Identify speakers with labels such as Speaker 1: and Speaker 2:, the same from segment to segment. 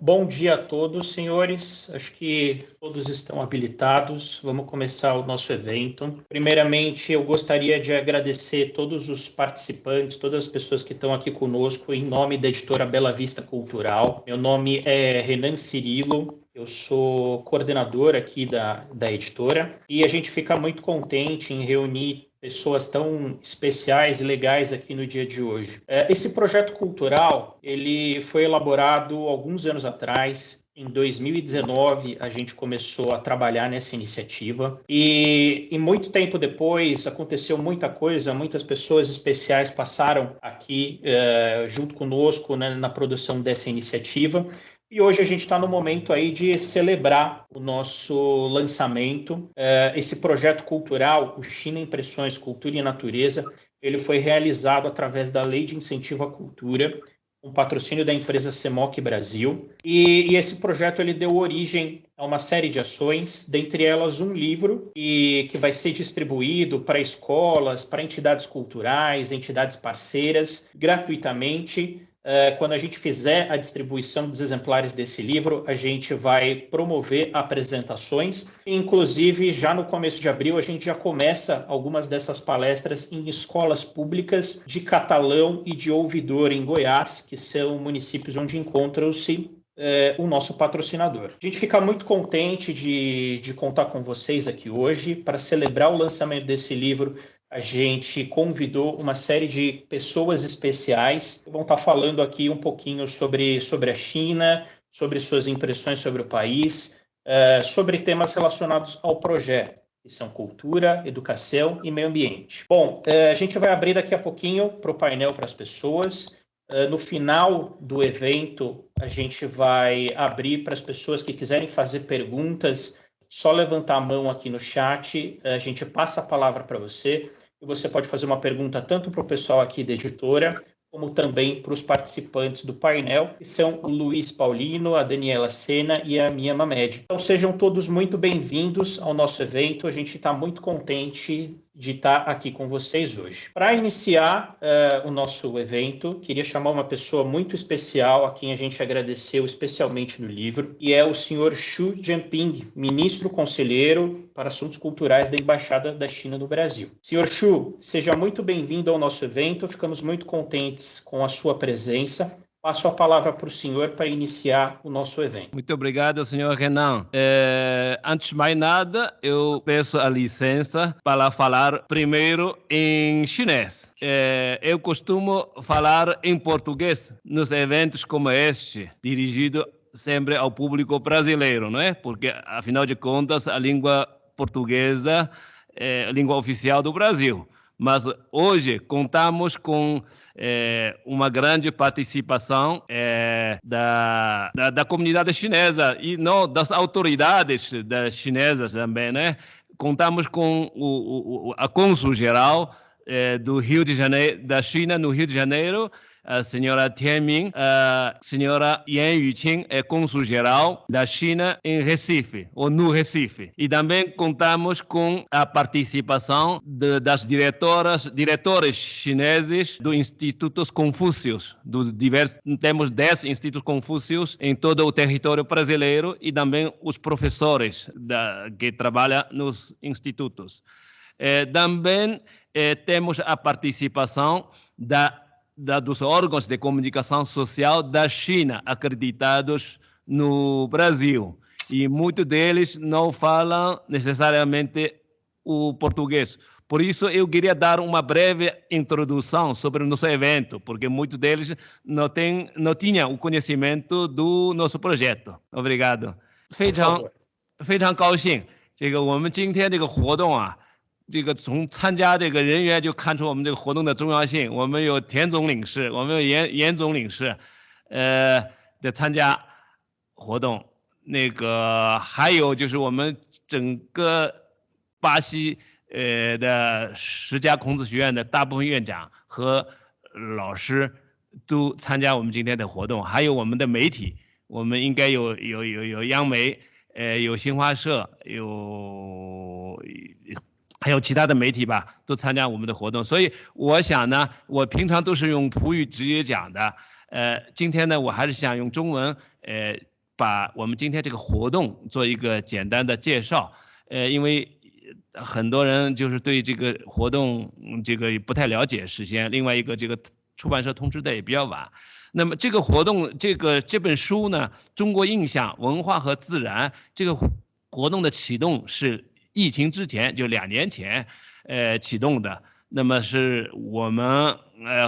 Speaker 1: Bom dia a todos, senhores. Acho que todos estão habilitados. Vamos começar o nosso evento. Primeiramente, eu gostaria de agradecer todos os participantes, todas as pessoas que estão aqui conosco, em nome da editora Bela Vista Cultural. Meu nome é Renan Cirilo. Eu sou coordenador aqui da editora e a gente fica muito contente em reunir pessoas tão especiais e legais aqui no dia de hoje. Esse projeto cultural, ele foi elaborado alguns anos atrás. Em 2019, a gente começou a trabalhar nessa iniciativa e muito tempo depois aconteceu muita coisa, muitas pessoas especiais passaram aqui junto conosco, né, na produção dessa iniciativa. E hoje a gente está no momento aí de celebrar o nosso lançamento. Esse projeto cultural, o China Impressões, Cultura e Natureza, ele foi realizado através da Lei de Incentivo à Cultura, um patrocínio da empresa Semoc Brasil. E esse projeto ele deu origem a uma série de ações, dentre elas um livro que vai ser distribuído para escolas, para entidades culturais, entidades parceiras, gratuitamente. Quando a gente fizer a distribuição dos exemplares desse livro, a gente vai promover apresentações. Inclusive, já no começo de abril, a gente já começa algumas dessas palestras em escolas públicas de Catalão e de Ouvidor, em Goiás, que são municípios onde encontram-se o nosso patrocinador. A gente fica muito contente de contar com vocês aqui hoje para celebrar o lançamento desse livro. A gente convidou uma série de pessoas especiais que vão estar falando aqui um pouquinho sobre a China, sobre suas impressões sobre o país, sobre temas relacionados ao projeto, que são cultura, educação e meio ambiente. Bom, a gente vai abrir daqui a pouquinho para o painel para as pessoas. No final do evento, a gente vai abrir para as pessoas que quiserem fazer perguntas, só levantar a mão aqui no chat, a gente passa a palavra para você. E você pode fazer uma pergunta tanto para o pessoal aqui da editora, como também para os participantes do painel, que são o Luiz Paulino, a Daniela Sena e a Mia Mamed. Então sejam todos muito bem-vindos ao nosso evento. A gente está muito contente de estar aqui com vocês hoje. Para iniciar o nosso evento, queria chamar uma pessoa muito especial, a quem a gente agradeceu especialmente no livro, e é o senhor Xu Jinping, ministro conselheiro para assuntos culturais da Embaixada da China no Brasil. Senhor Xu, seja muito bem-vindo ao nosso evento, ficamos muito contentes com a sua presença. Passo a palavra para o senhor para iniciar o nosso evento.
Speaker 2: Muito obrigado, senhor Renan. Antes de mais nada, eu peço a licença para falar primeiro em chinês. Eu costumo falar em português nos eventos como este, dirigido sempre ao público brasileiro, não é? Porque, afinal de contas, a língua portuguesa é a língua oficial do Brasil. Mas hoje contamos com uma grande participação da comunidade chinesa e não das autoridades chinesas também, né? Contamos com a cônsul-geral do Rio de Janeiro, da China no Rio de Janeiro, a senhora Tian Ming, a senhora Yan Yuqing é cônsul-geral da China em Recife, ou no Recife. E também contamos com a participação das diretores chineses do Instituto Confúcios. Temos 10 Institutos Confúcios em todo o território brasileiro e também os professores que trabalham nos institutos. Também temos a participação dos órgãos de comunicação social da China acreditados no Brasil. E muitos deles não falam necessariamente o português. Por isso, eu queria dar uma breve introdução sobre o nosso evento, porque muitos deles não tinham o conhecimento do nosso projeto. Obrigado. 非常高兴，我们今天这个活动啊，从参加这个人员就看出我们这个活动的重要性。我们有田总领事，我们有严总领事，的参加活动。还有就是我们整个巴西的10家孔子学院的大部分院长和老师都参加我们今天的活动，还有我们的媒体，我们应该有央媒，有新华社，还有其他的媒体吧，都参加我们的活动。所以我想呢，我平常都是用普语直接讲的，今天呢，我还是想用中文，把我们今天这个活动做一个简单的介绍。因为很多人就是对这个活动这个不太了解，事先另外一个这个出版社通知的也比较晚。那么这个活动这本书呢，中国印象、文化和自然这个活动的启动是疫情之前，就2年前启动的。那么是我们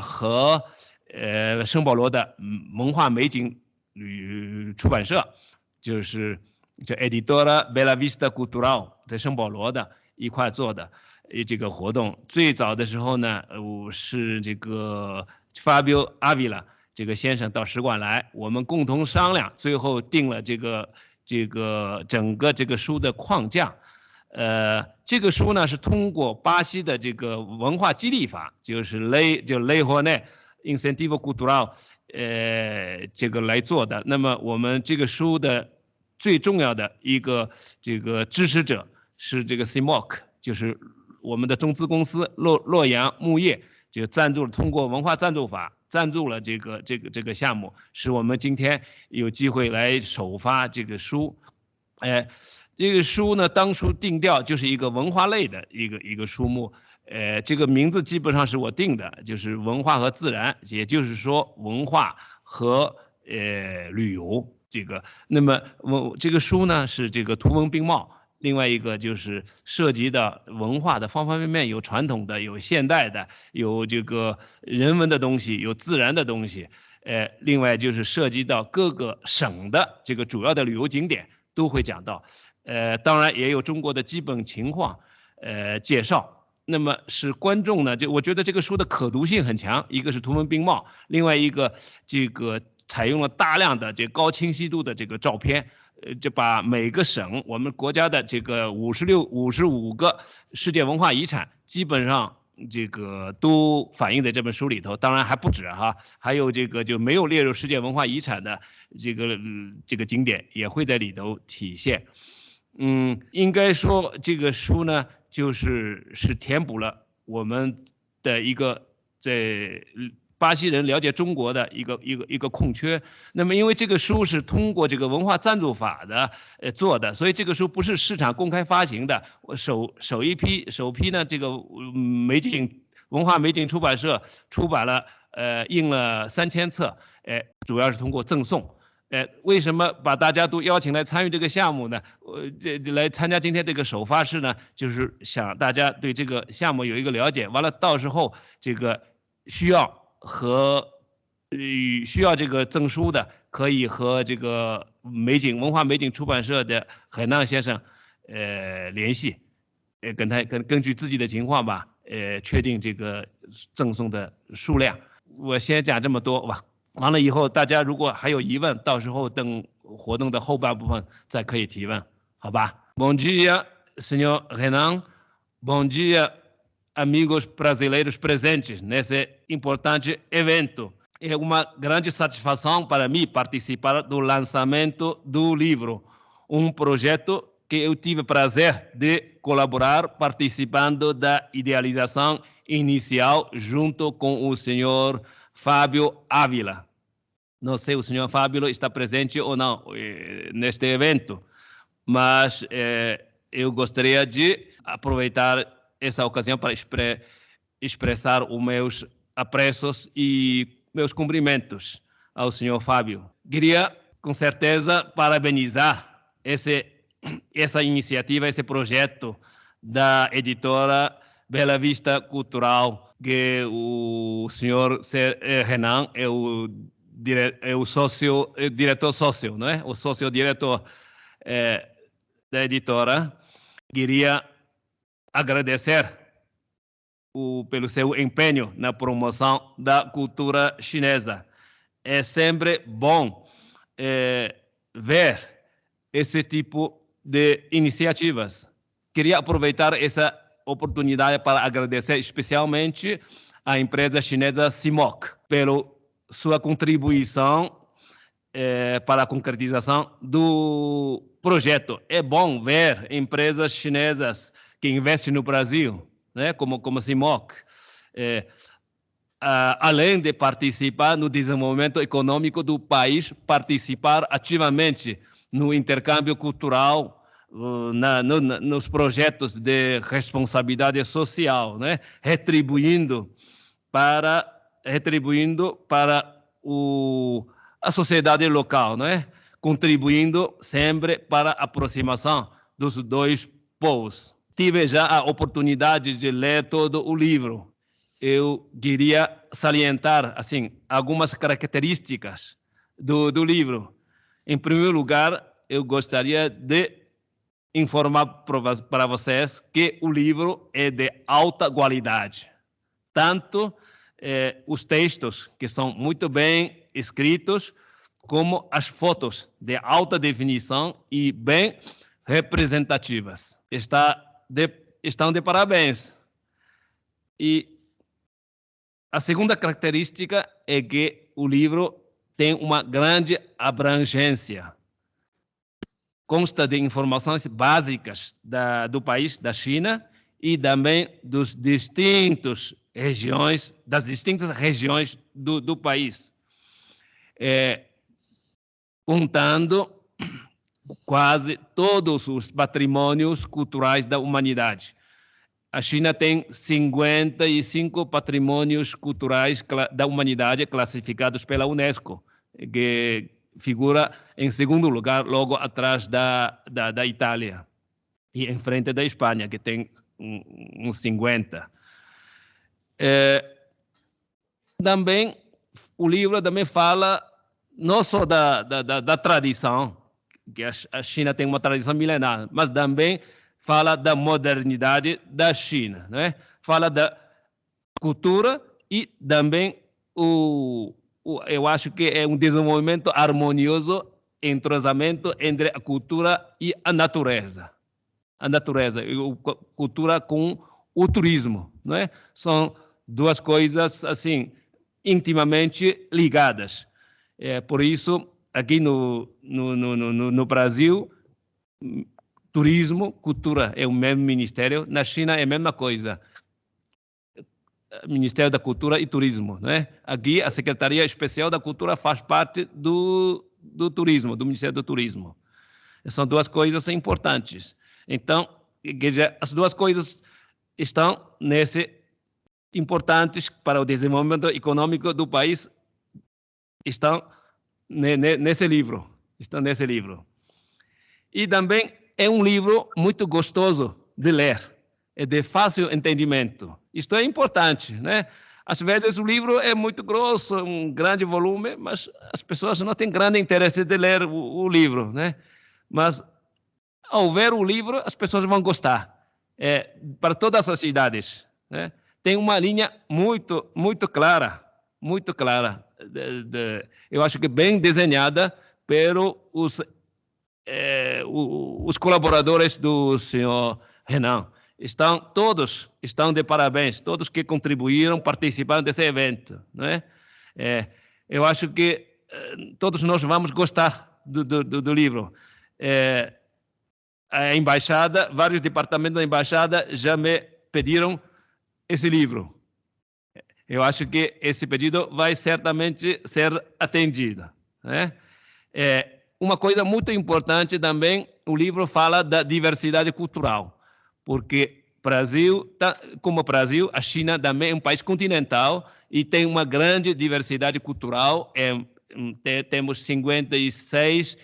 Speaker 2: 和圣保罗的文化美景出版社，就是叫 Editora Bella Vista Cultural， 在圣保罗的一块做的这个活动。最早的时候呢，是这个 Fabio Avila 这个先生到使馆来，我们共同商量，最后定了这个整个这个书的框架。这个书呢是通过巴西的这个文化激励法，就是 Lei Rouanet Incentivo Cultural， 这个来做的。那么我们这个书的最重要的一个这个支持者是这个 CIMOC， 就是我们的中资公司洛阳木业，就赞助了，通过文化赞助法赞助了这个项目，使我们今天有机会来首发这个书。这个书呢，当初定调就是一个文化类的一个书目，这个名字基本上是我定的，就是文化和自然，也就是说文化和旅游这个。那么这个书呢是这个图文并茂，另外一个就是涉及的文化的方方面面，有传统的，有现代的，有这个人文的东西，有自然的东西，另外就是涉及到各个省的这个主要的旅游景点都会讲到。当然也有中国的基本情况，介绍。那么使观众呢，我觉得这个书的可读性很强，一个是图文并茂，另外一个这个采用了大量的这高清晰度的这个照片，就把每个省我们国家的这个55个世界文化遗产基本上这个都反映在这本书里头，当然还不止哈，还有这个就没有列入世界文化遗产的这个景点也会在里头体现。应该说这个书呢，是填补了我们的一个在巴西人了解中国的一个空缺。那么因为这个书是通过这个文化赞助法的做的，所以这个书不是市场公开发行的。首批呢，这个文化美景出版社出版了印了3000册，主要是通过赠送。为什么把大家都邀请来参与这个项目呢？来参加今天这个首发式呢，就是想大家对这个项目有一个了解。完了，到时候这个需要这个赠书的，可以和这个文化美景出版社的海浪先生联系，根据自己的情况吧，确定这个赠送的数量。我先讲这么多吧。完了以后，大家如果还有疑问，到时候等活动的后半部分再可以提问，好吧 ？Bom dia, senhor Renan. Bom dia, amigos brasileiros presentes nesse importante evento. É uma grande satisfação para mim participar do lançamento do livro, projeto que eu tive prazer de colaborar participando da idealização inicial junto com o senhor Fábio Ávila. Não sei se o senhor Fábio está presente ou não neste evento, mas eu gostaria de aproveitar essa ocasião para expressar os meus apreços e meus cumprimentos ao senhor Fábio. Queria, com certeza, parabenizar essa iniciativa, esse projeto da editora Bella Vista Cultural, que o senhor Renan é o diretor sócio, não é? O sócio-diretor da editora. Queria agradecer pelo seu empenho na promoção da cultura chinesa. É sempre bom ver esse tipo de iniciativas. Queria aproveitar essa oportunidade para agradecer especialmente à empresa chinesa CIMOC pela sua contribuição para a concretização do projeto. É bom ver empresas chinesas que investem no Brasil, né, como CIMOC. além de participar no desenvolvimento econômico do país, participar ativamente no intercâmbio cultural, nos projetos de responsabilidade social, né? retribuindo para a sociedade local, né? Contribuindo sempre para a aproximação dos dois povos. Tive já a oportunidade de ler todo o livro. Eu queria salientar assim, algumas características do livro. Em primeiro lugar, eu gostaria de informar para vocês que o livro é de alta qualidade. Tanto os textos, que são muito bem escritos, como as fotos de alta definição e bem representativas. Estão de parabéns. E a segunda característica é que o livro tem uma grande abrangência. Consta de informações básicas do país, da China, e também das distintas regiões do país, contando quase todos os patrimônios culturais da humanidade. A China tem 55 patrimônios culturais da humanidade classificados pela Unesco, que figura em segundo lugar, logo atrás da Itália, e em frente da Espanha, que tem uns 50. Também, o livro também fala não só da tradição, que a China tem uma tradição milenar, mas também fala da modernidade da China, né? Fala da cultura e também eu acho que é um desenvolvimento harmonioso, entrosamento entre a cultura e a natureza. A cultura com o turismo, não é? São duas coisas assim intimamente ligadas. Por isso, aqui no Brasil, turismo, cultura é o mesmo ministério. Na China é a mesma coisa. Ministério da Cultura e Turismo, né? Aqui a Secretaria Especial da Cultura faz parte do turismo, do Ministério do Turismo. São duas coisas importantes. Então, as duas coisas estão importantes para o desenvolvimento econômico do país, estão nesse livro. E também é um livro muito gostoso de ler, é de fácil entendimento. Isto é importante, né? Às vezes o livro é muito grosso, um grande volume, mas as pessoas não têm grande interesse de ler o livro, né? Mas ao ver o livro, as pessoas vão gostar. Para todas as idades, né? Tem uma linha muito clara, eu acho que bem desenhada pelos os colaboradores do senhor Renan. Todos estão de parabéns, todos que contribuíram, participaram desse evento, né? Eu acho que todos nós vamos gostar do livro. A embaixada, vários departamentos da embaixada já me pediram esse livro. Eu acho que esse pedido vai certamente ser atendido, né? Uma coisa muito importante também, o livro fala da diversidade cultural, porque como o Brasil, a China também é um país continental e tem uma grande diversidade cultural. Temos 56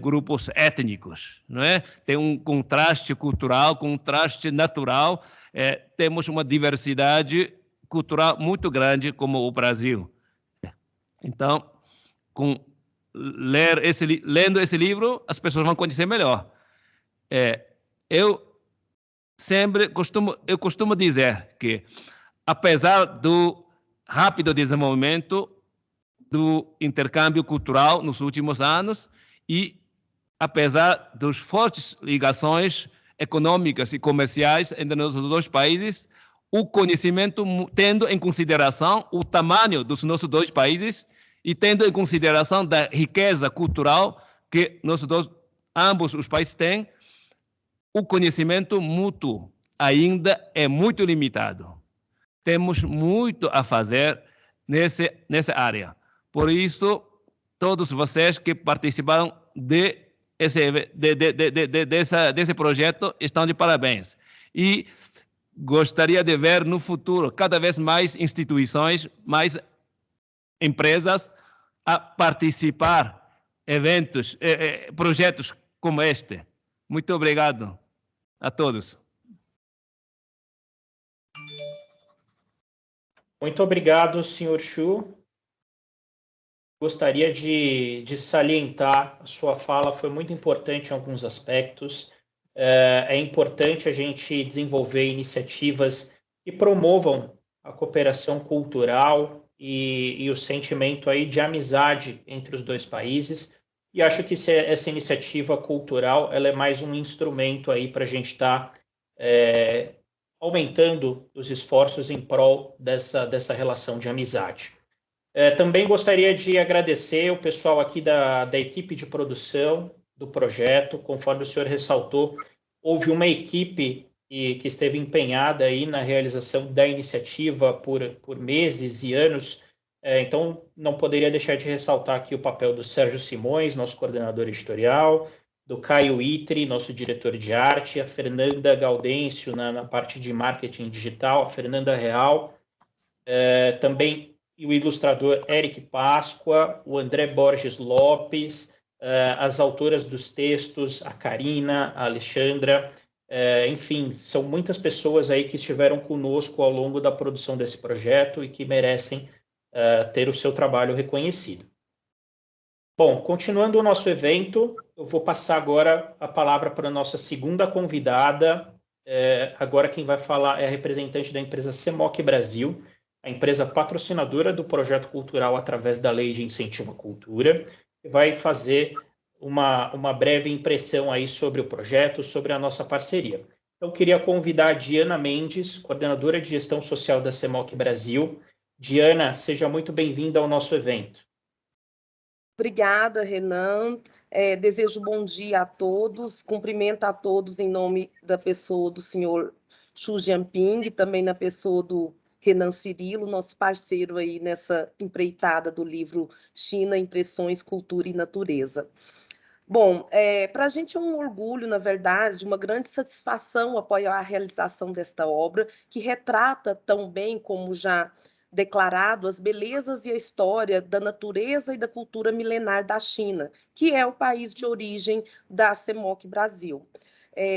Speaker 2: grupos étnicos, não é? Tem um contraste cultural, contraste natural. Temos uma diversidade cultural muito grande como o Brasil. Então, lendo esse livro, as pessoas vão conhecer melhor. Eu costumo dizer que, apesar do rápido desenvolvimento do intercâmbio cultural nos últimos anos e apesar das fortes ligações econômicas e comerciais entre os dois países, o conhecimento, tendo em consideração o tamanho dos nossos dois países e tendo em consideração da riqueza cultural que ambos os países têm, o conhecimento mútuo ainda é muito limitado. Temos muito a fazer nessa área. Por isso, todos vocês que participaram desse projeto estão de parabéns. E gostaria de ver no futuro cada vez mais instituições, mais empresas a participar eventos, projetos como este. Muito obrigado a todos.
Speaker 1: Muito obrigado, senhor Chu. Gostaria de salientar, a sua fala foi muito importante em alguns aspectos. É importante a gente desenvolver iniciativas que promovam a cooperação cultural e o sentimento aí de amizade entre os dois países. E acho que essa iniciativa cultural ela é mais um instrumento aí para a gente estar aumentando os esforços em prol dessa relação de amizade. Também gostaria de agradecer o pessoal aqui da equipe de produção do projeto. Conforme o senhor ressaltou, houve uma equipe que esteve empenhada aí na realização da iniciativa por meses e anos. Então, não poderia deixar de ressaltar aqui o papel do Sérgio Simões, nosso coordenador editorial, do Caio Itri, nosso diretor de arte, a Fernanda Gaudêncio na parte de marketing digital, a Fernanda Real, também o ilustrador Eric Páscoa, o André Borges Lopes, as autoras dos textos, a Karina, a Alexandra, enfim, são muitas pessoas aí que estiveram conosco ao longo da produção desse projeto e que merecem ter o seu trabalho reconhecido. Bom, continuando o nosso evento, eu vou passar agora a palavra para a nossa segunda convidada. Agora quem vai falar é a representante da empresa CEMOC Brasil, a empresa patrocinadora do projeto cultural através da Lei de Incentivo à Cultura, que vai fazer uma breve impressão aí sobre o projeto, sobre a nossa parceria. Eu queria convidar a Diana Mendes, coordenadora de gestão social da CEMOC Brasil. Diana, seja muito bem-vinda ao nosso evento.
Speaker 3: Obrigada, Renan. Desejo bom dia a todos. Cumprimento a todos em nome da pessoa do senhor Xu Jianping e também na pessoa do Renan Cirilo, nosso parceiro aí nessa empreitada do livro China, Impressões, Cultura e Natureza. Bom, para a gente é um orgulho, na verdade, uma grande satisfação apoiar a realização desta obra, que retrata tão bem como já declarado as belezas e a história da natureza e da cultura milenar da China, que é o país de origem da CEMOC Brasil.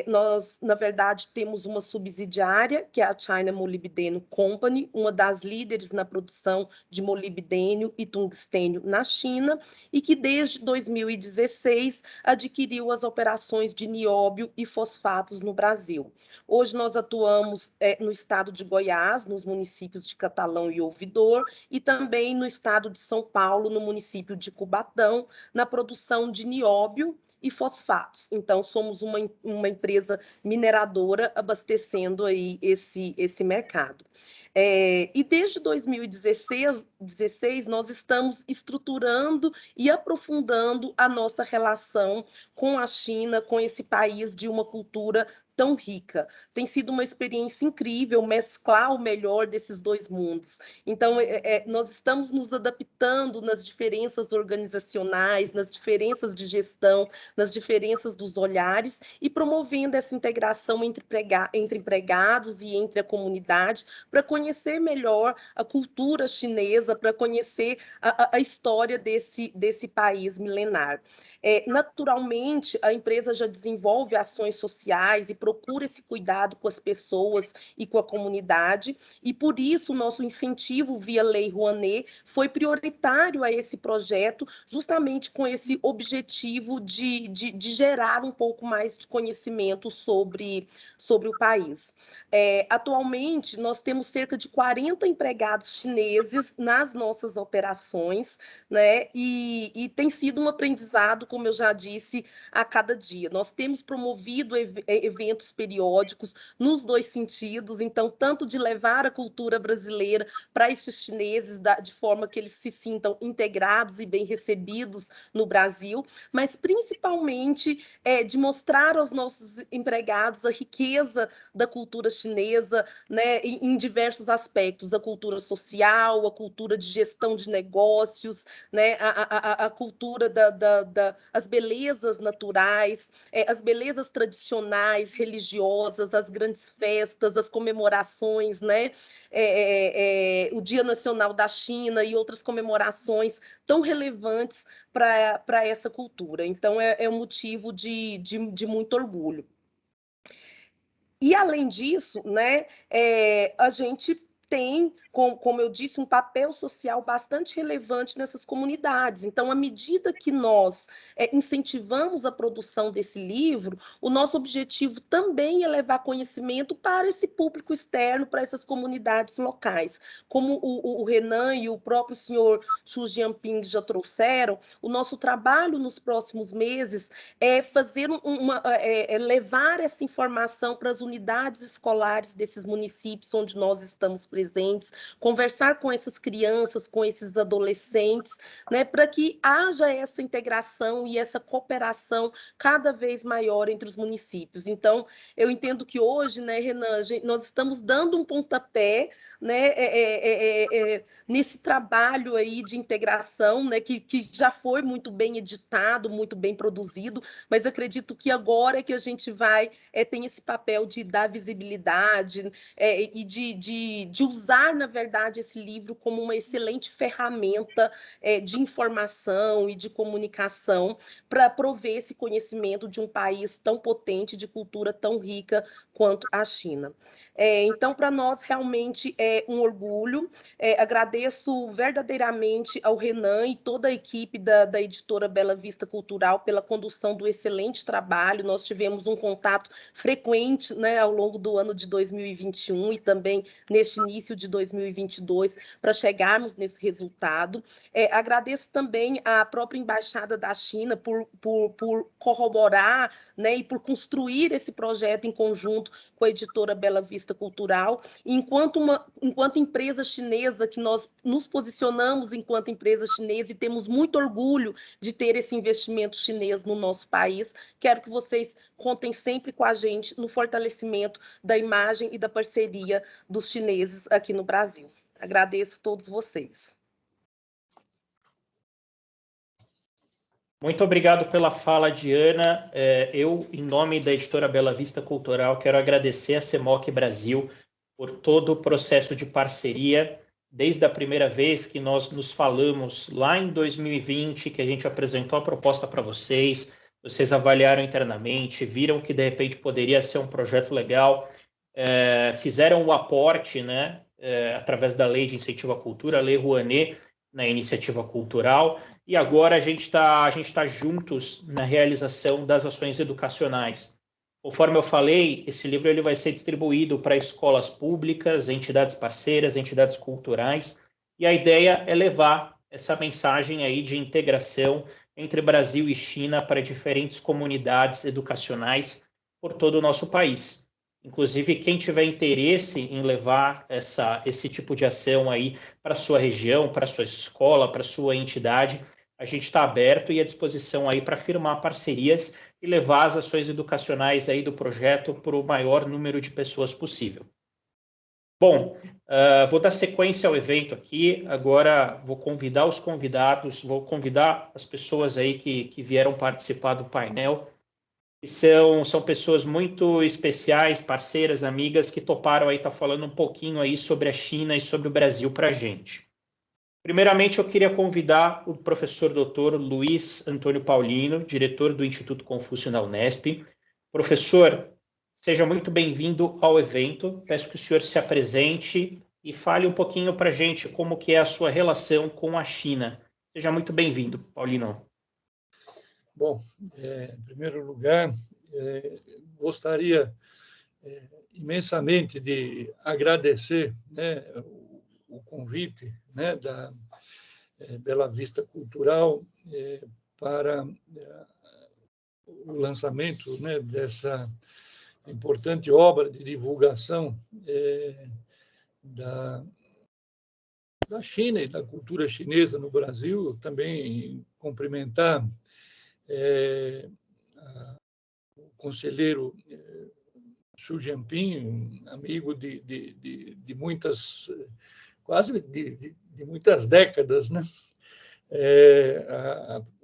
Speaker 3: Nós, na verdade, temos uma subsidiária, que é a China Molybdeno Company, uma das líderes na produção de molibdênio e tungstênio na China, e que desde 2016 adquiriu as operações de nióbio e fosfatos no Brasil. Hoje nós atuamos no estado de Goiás, nos municípios de Catalão e Ouvidor, e também no estado de São Paulo, no município de Cubatão, na produção de nióbio e fosfatos. Então, somos uma empresa mineradora abastecendo aí esse mercado. E desde 2016, nós estamos estruturando e aprofundando a nossa relação com a China, com esse país de uma cultura tão rica. Tem sido uma experiência incrível mesclar o melhor desses dois mundos. Então, nós estamos nos adaptando nas diferenças organizacionais, nas diferenças de gestão, nas diferenças dos olhares e promovendo essa integração entre empregados e entre a comunidade para conhecer melhor a cultura chinesa, para conhecer a história desse país milenar. Naturalmente, a empresa já desenvolve ações sociais e procura esse cuidado com as pessoas e com a comunidade, e por isso o nosso incentivo via Lei Rouanet foi prioritário a esse projeto, justamente com esse objetivo de gerar um pouco mais de conhecimento sobre o país. Atualmente, nós temos cerca de 40 empregados chineses nas nossas operações, né? E tem sido um aprendizado, como eu já disse, a cada dia. Nós temos promovido eventos movimentos periódicos nos dois sentidos, então, tanto de levar a cultura brasileira para esses chineses de forma que eles se sintam integrados e bem recebidos no Brasil, mas principalmente de mostrar aos nossos empregados a riqueza da cultura chinesa, né, em diversos aspectos, a cultura social, a cultura de gestão de negócios, né, a cultura as belezas naturais, as belezas tradicionais, religiosas, as grandes festas, as comemorações, né, o Dia Nacional da China e outras comemorações tão relevantes para essa cultura. Então, é um motivo de muito orgulho. E, além disso, né, a gente tem, como eu disse, um papel social bastante relevante nessas comunidades. Então, à medida que nós incentivamos a produção desse livro, o nosso objetivo também é levar conhecimento para esse público externo, para essas comunidades locais. Como o Renan e o próprio senhor Xu Jianping já trouxeram, o nosso trabalho nos próximos meses é fazer levar essa informação para as unidades escolares desses municípios onde nós estamos presentes, conversar com essas crianças, com esses adolescentes, né, para que haja essa integração e essa cooperação cada vez maior entre os municípios. Então, eu entendo que hoje, né, Renan, nós estamos dando um pontapé, né, nesse trabalho aí de integração, né, que já foi muito bem editado, muito bem produzido, mas acredito que agora é que a gente vai tem esse papel de dar visibilidade e de usar, na verdade, esse livro como uma excelente ferramenta de informação e de comunicação para prover esse conhecimento de um país tão potente, de cultura tão rica quanto a China. Então, para nós, realmente é um orgulho. Agradeço verdadeiramente ao Renan e toda a equipe da editora Bela Vista Cultural pela condução do excelente trabalho. Nós tivemos um contato frequente, né, ao longo do ano de 2021 e também neste início de 2022 para chegarmos nesse resultado. Agradeço também à própria Embaixada da China por corroborar, né, e por construir esse projeto em conjunto com a editora Bela Vista Cultural. E enquanto empresa chinesa, que nós nos posicionamos enquanto empresa chinesa e temos muito orgulho de ter esse investimento chinês no nosso país, quero que vocês contem sempre com a gente no fortalecimento da imagem e da parceria dos chineses aqui no Brasil. Agradeço a todos vocês.
Speaker 1: Muito obrigado pela fala, Diana. Eu, em nome da editora Bela Vista Cultural, quero agradecer a CEMOC Brasil por todo o processo de parceria, desde a primeira vez que nós nos falamos lá em 2020, que a gente apresentou a proposta para vocês, vocês avaliaram internamente, viram que de repente poderia ser um projeto legal, fizeram o aporte, né, através da Lei de Incentivo à Cultura, a Lei Rouanet, na iniciativa cultural, e agora a gente tá juntos na realização das ações educacionais. Conforme eu falei, esse livro ele vai ser distribuído para escolas públicas, entidades parceiras, entidades culturais, e a ideia é levar essa mensagem aí de integração entre Brasil e China para diferentes comunidades educacionais por todo o nosso país. Inclusive, quem tiver interesse em levar esse tipo de ação aí para a sua região, para a sua escola, para a sua entidade, a gente está aberto e à disposição aí para firmar parcerias e levar as ações educacionais aí do projeto para o maior número de pessoas possível. Bom, vou dar sequência ao evento aqui. Agora vou convidar os convidados, vou convidar as pessoas aí que vieram participar do painel. E são pessoas muito especiais, parceiras, amigas, que toparam aí estar falando um pouquinho aí sobre a China e sobre o Brasil para a gente. Primeiramente, eu queria convidar o professor Dr. Luiz Antônio Paulino, diretor do Instituto Confúcio na Unesp. Professor, seja muito bem-vindo ao evento. Peço que o senhor se apresente e fale um pouquinho para a gente como que é a sua relação com a China. Seja muito bem-vindo, Paulino.
Speaker 4: Bom, em primeiro lugar, gostaria imensamente de agradecer, né, o convite, né, da Bela Vista Cultural para o lançamento, né, importante obra de divulgação da China e da cultura chinesa no Brasil. Também cumprimentar o conselheiro Xu Jinping, amigo de muitas, quase de muitas décadas, né?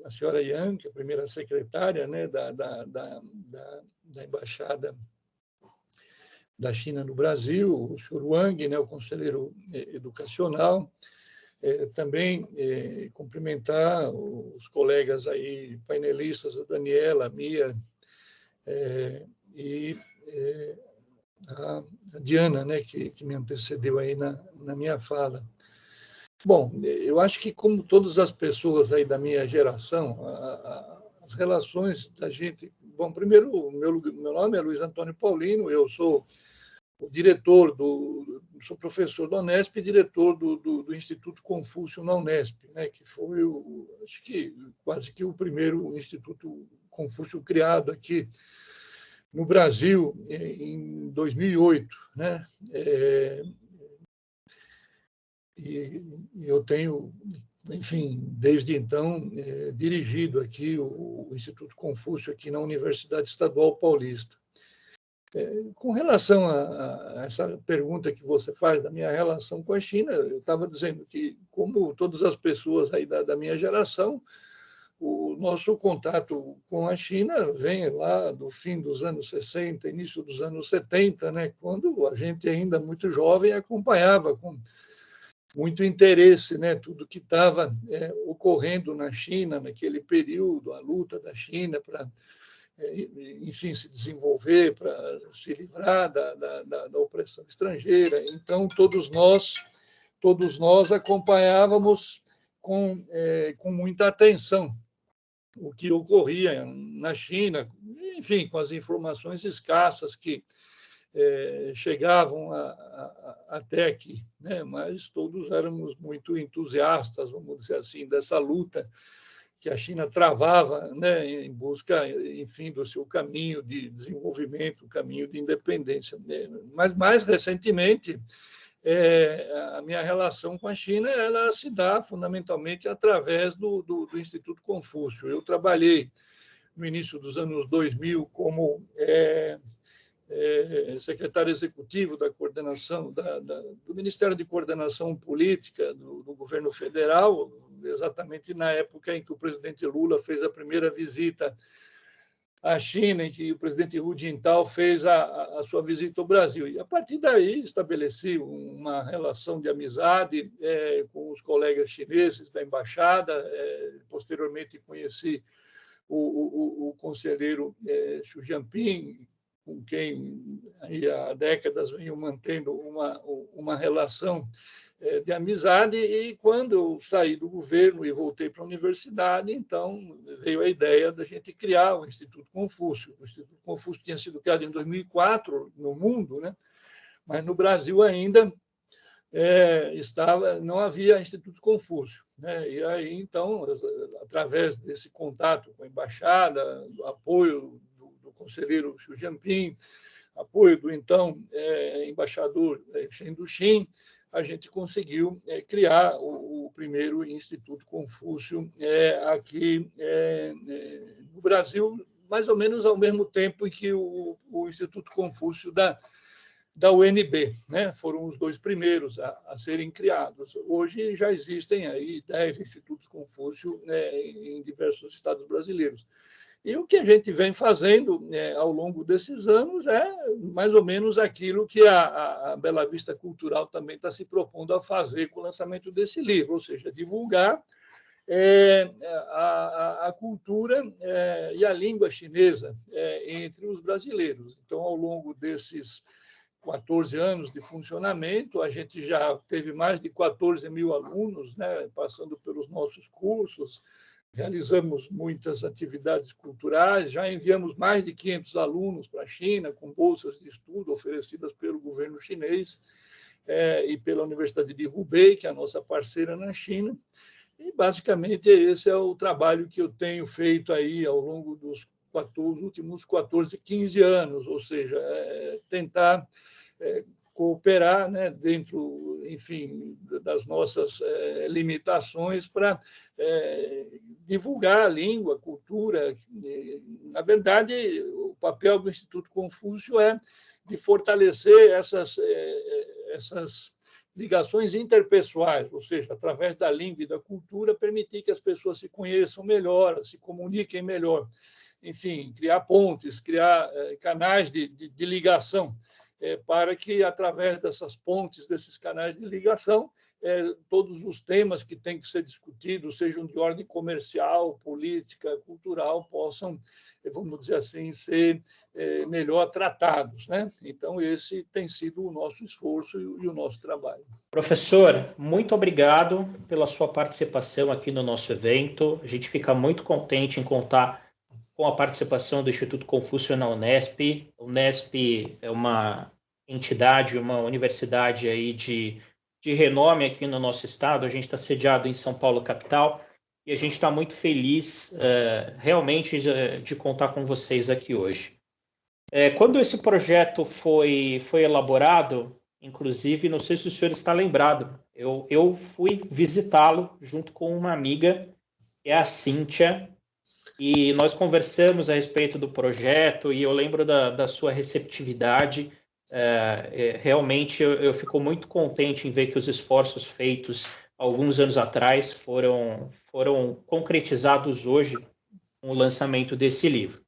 Speaker 4: A senhora Yang, que é a primeira secretária, né, da Embaixada da China no Brasil, o Xu Ruang, né, o conselheiro educacional. Também cumprimentar os colegas aí, painelistas, a Daniela, a Mia e a Diana, né, que me antecedeu aí na minha fala. Bom, eu acho que, como todas as pessoas aí da minha geração, as relações da gente... Bom, primeiro, meu nome é Luiz Antônio Paulino, eu sou o diretor sou professor da Unesp e diretor do Instituto Confúcio na Unesp, né, que foi, acho que, quase que o primeiro Instituto Confúcio criado aqui no Brasil em 2008, né? E eu tenho, enfim, desde então, dirigido aqui o Instituto Confúcio aqui na Universidade Estadual Paulista. Com relação a essa pergunta que você faz da minha relação com a China, eu estava dizendo que, como todas as pessoas aí da minha geração, o nosso contato com a China vem lá do fim dos anos 60, início dos anos 70, né, quando a gente ainda muito jovem acompanhava com muito interesse, né, tudo que estava ocorrendo na China naquele período, a luta da China para, enfim, se desenvolver, para se livrar da opressão estrangeira. Então, todos nós acompanhávamos com muita atenção o que ocorria na China, enfim, com as informações escassas que chegavam até aqui, né? Mas todos éramos muito entusiastas, vamos dizer assim, dessa luta que a China travava, né, em busca, enfim, do seu caminho de desenvolvimento, o caminho de independência. Mas, mais recentemente, a minha relação com a China ela se dá fundamentalmente através do Instituto Confúcio. Eu trabalhei no início dos anos 2000 como secretário executivo da coordenação do Ministério de Coordenação Política do governo federal, exatamente na época em que o presidente Lula fez a primeira visita à China, em que o presidente Hu Jintao fez a sua visita ao Brasil. E, a partir daí, estabeleci uma relação de amizade com os colegas chineses da embaixada. Posteriormente, conheci o conselheiro Xu Jinping, com quem aí há décadas venho mantendo uma relação de amizade, e quando eu saí do governo e voltei para a universidade, então veio a ideia da gente criar o Instituto Confúcio. O Instituto Confúcio tinha sido criado em 2004 no mundo, né? Mas no Brasil ainda não havia Instituto Confúcio, né? E aí, então, através desse contato com a embaixada, do apoio do conselheiro Xu Jinping, apoio do então embaixador Chen Duxin, a gente conseguiu criar o primeiro Instituto Confúcio aqui no Brasil, mais ou menos ao mesmo tempo em que o Instituto Confúcio da UNB, né? Foram os dois primeiros a serem criados. Hoje já existem aí 10 Institutos Confúcio em diversos estados brasileiros. E o que a gente vem fazendo ao longo desses anos é mais ou menos aquilo que a Bela Vista Cultural também está se propondo a fazer com o lançamento desse livro, ou seja, divulgar a cultura e a língua chinesa entre os brasileiros. Então, ao longo desses 14 anos de funcionamento, a gente já teve mais de 14 mil alunos, né, passando pelos nossos cursos. Realizamos muitas atividades culturais, já enviamos mais de 500 alunos para a China, com bolsas de estudo oferecidas pelo governo chinês e pela Universidade de Hubei, que é a nossa parceira na China. E, basicamente, esse é o trabalho que eu tenho feito aí ao longo dos últimos 14, 15 anos, ou seja, tentar cooperar, né, dentro, enfim, das nossas limitações para divulgar a língua, a cultura. Na verdade, o papel do Instituto Confúcio é de fortalecer essas ligações interpessoais, ou seja, através da língua e da cultura, permitir que as pessoas se conheçam melhor, se comuniquem melhor. Enfim, criar pontes, criar canais de ligação, para que, através dessas pontes, desses canais de ligação, todos os temas que têm que ser discutidos, sejam de ordem comercial, política, cultural, possam, vamos dizer assim, ser melhor tratados, né? Então, esse tem sido o nosso esforço e o nosso trabalho.
Speaker 1: Professor, muito obrigado pela sua participação aqui no nosso evento. A gente fica muito contente em contar com a participação do Instituto Confúcio na Unesp. A Unesp é uma entidade, uma universidade aí de renome aqui no nosso estado. A gente está sediado em São Paulo, capital, e a gente está muito feliz realmente de contar com vocês aqui hoje. Quando esse projeto foi elaborado, inclusive, não sei se o senhor está lembrado, eu fui visitá-lo junto com uma amiga, que é a Cíntia, e nós conversamos a respeito do projeto, e eu lembro da sua receptividade. Realmente, eu fico muito contente em ver que os esforços feitos alguns anos atrás foram concretizados hoje com o lançamento desse livro.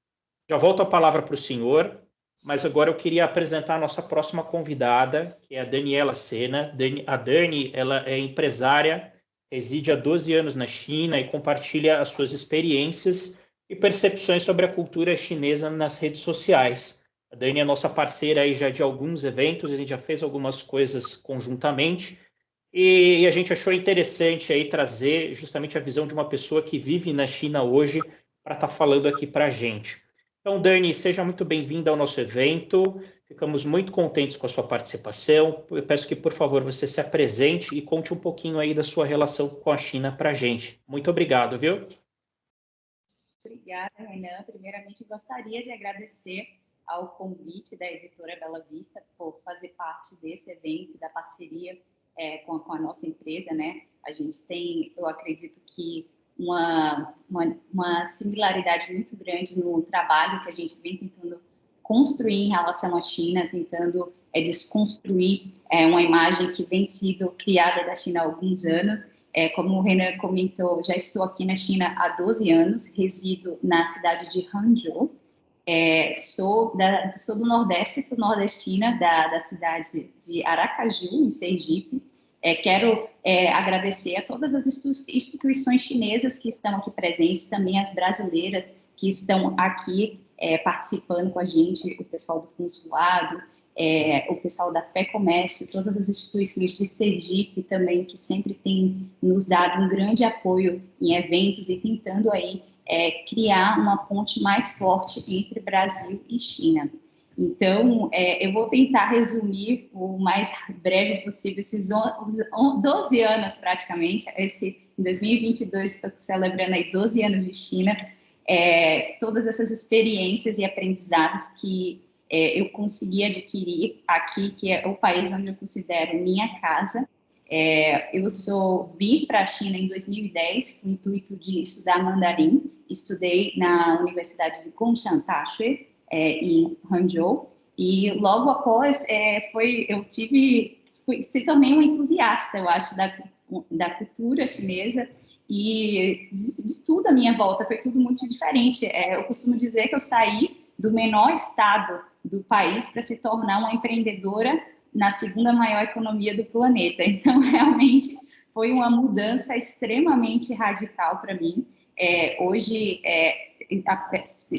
Speaker 1: Já volto a palavra para o senhor, mas agora eu queria apresentar a nossa próxima convidada, que é a Daniela Sena. A Dani, ela é empresária, reside há 12 anos na China e compartilha as suas experiências e percepções sobre a cultura chinesa nas redes sociais. A Dani é nossa parceira aí já de alguns eventos, a gente já fez algumas coisas conjuntamente, e a gente achou interessante aí trazer justamente a visão de uma pessoa que vive na China hoje para estar falando aqui para a gente. Então, Dani, seja muito bem-vinda ao nosso evento. Ficamos muito contentes com a sua participação. Eu peço que, por favor, você se apresente e conte um pouquinho aí da sua relação com a China para a gente. Muito obrigado, viu?
Speaker 5: Obrigada, Renan. Primeiramente, gostaria de agradecer ao convite da editora Bela Vista por fazer parte desse evento, da parceria com a nossa empresa, né? A gente tem, eu acredito que, uma similaridade muito grande no trabalho que a gente vem tentando construir em relação à China, tentando desconstruir uma imagem que vem sido criada da China há alguns anos. Como o Renan comentou, já estou aqui na China há 12 anos, resido na cidade de Hangzhou, sou do Nordeste, sou nordestina da cidade de Aracaju, em Sergipe. Quero agradecer a todas as instituições chinesas que estão aqui presentes, também as brasileiras que estão aqui participando com a gente, o pessoal do consulado, o pessoal da Fé Comércio, todas as instituições de Sergipe também, que sempre têm nos dado um grande apoio em eventos e tentando aí criar uma ponte mais forte entre Brasil e China. Então, eu vou tentar resumir o mais breve possível esses 12 anos, praticamente. Em 2022, estou celebrando aí 12 anos de China. Todas essas experiências e aprendizados que eu consegui adquirir aqui, que é o país onde eu considero minha casa. Eu vim para a China em 2010 com o intuito de estudar mandarim. Estudei na Universidade de Gongsan Daxue, em Hangzhou, e logo após se tornei um entusiasta, eu acho, da cultura chinesa e de tudo à minha volta, foi tudo muito diferente. Eu costumo dizer que eu saí do menor estado do país para se tornar uma empreendedora na segunda maior economia do planeta. Então, realmente, foi uma mudança extremamente radical para mim. Hoje,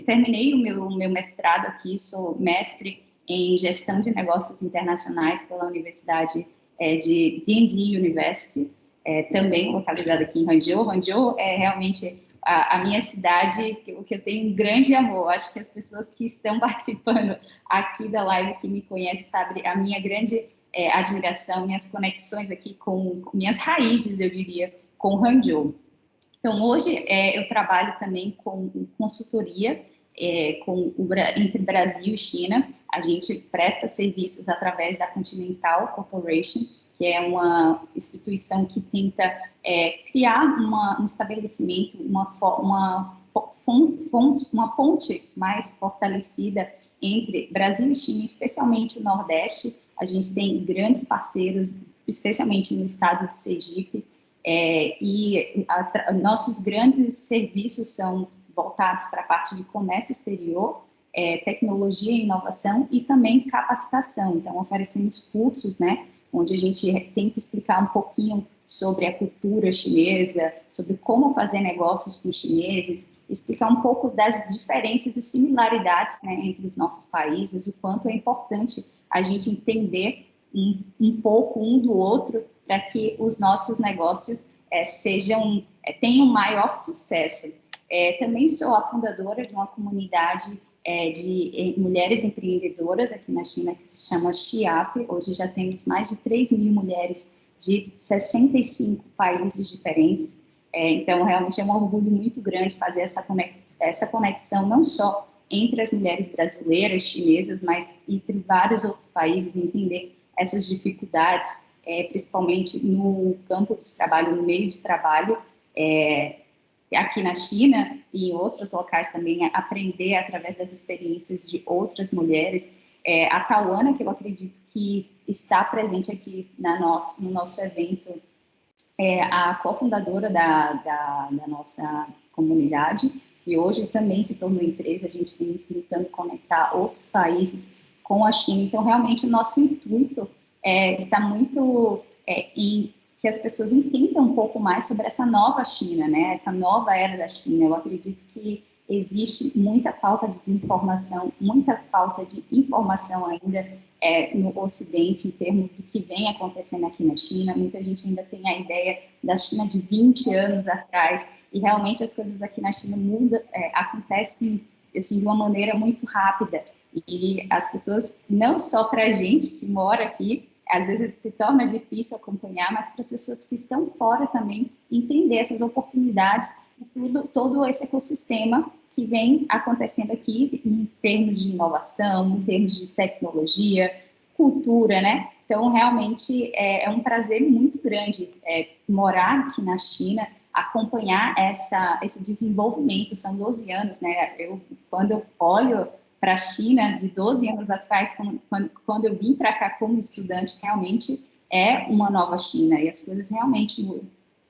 Speaker 5: terminei o meu mestrado aqui, sou mestre em gestão de negócios internacionais pela Universidade de Dianzi University, também localizada aqui em Hangzhou. Hangzhou é realmente a minha cidade, que eu tenho um grande amor. Acho que as pessoas que estão participando aqui da live, que me conhecem, sabem a minha grande admiração, minhas conexões aqui com minhas raízes, eu diria, com Hangzhou. Então, hoje eu trabalho também com consultoria entre Brasil e China. A gente presta serviços através da Continental Corporation, que é uma instituição que tenta criar um estabelecimento, uma ponte mais fortalecida entre Brasil e China, especialmente o Nordeste. A gente tem grandes parceiros, especialmente no estado de Sergipe, nossos grandes serviços são voltados para a parte de comércio exterior, tecnologia e inovação e também capacitação. Então, oferecemos cursos, né, onde a gente tenta explicar um pouquinho sobre a cultura chinesa, sobre como fazer negócios com os chineses, explicar um pouco das diferenças e similaridades, né, entre os nossos países, o quanto é importante a gente entender um pouco um do outro para que os nossos negócios tenham maior sucesso. Também sou a fundadora de uma comunidade de mulheres empreendedoras aqui na China, que se chama Xiap. Hoje já temos mais de 3 mil mulheres de 65 países diferentes. Então, realmente é um orgulho muito grande fazer essa conexão, não só entre as mulheres brasileiras, chinesas, mas entre vários outros países, entender essas dificuldades, principalmente no campo de trabalho, no meio de trabalho, aqui na China e em outros locais também, aprender através das experiências de outras mulheres. A Tauana, que eu acredito que está presente aqui no nosso evento, é a cofundadora da nossa comunidade, e hoje também se tornou empresa. A gente vem tentando conectar outros países com a China. Então, realmente, o nosso intuito está muito em que as pessoas entendam um pouco mais sobre essa nova China, né? Essa nova era da China. Eu acredito que existe muita falta de desinformação, muita falta de informação ainda no Ocidente, em termos do que vem acontecendo aqui na China. Muita gente ainda tem a ideia da China de 20 anos atrás, e realmente as coisas aqui na China acontecem assim, de uma maneira muito rápida. E as pessoas, não só para a gente que mora aqui, às vezes se torna difícil acompanhar, mas para as pessoas que estão fora também entender essas oportunidades e todo esse ecossistema que vem acontecendo aqui em termos de inovação, em termos de tecnologia, cultura, né? Então, realmente, é um prazer muito grande morar aqui na China, acompanhar esse desenvolvimento. São 12 anos, né? Quando eu olho para a China, de 12 anos atrás, quando eu vim para cá como estudante, realmente é uma nova China, e as coisas realmente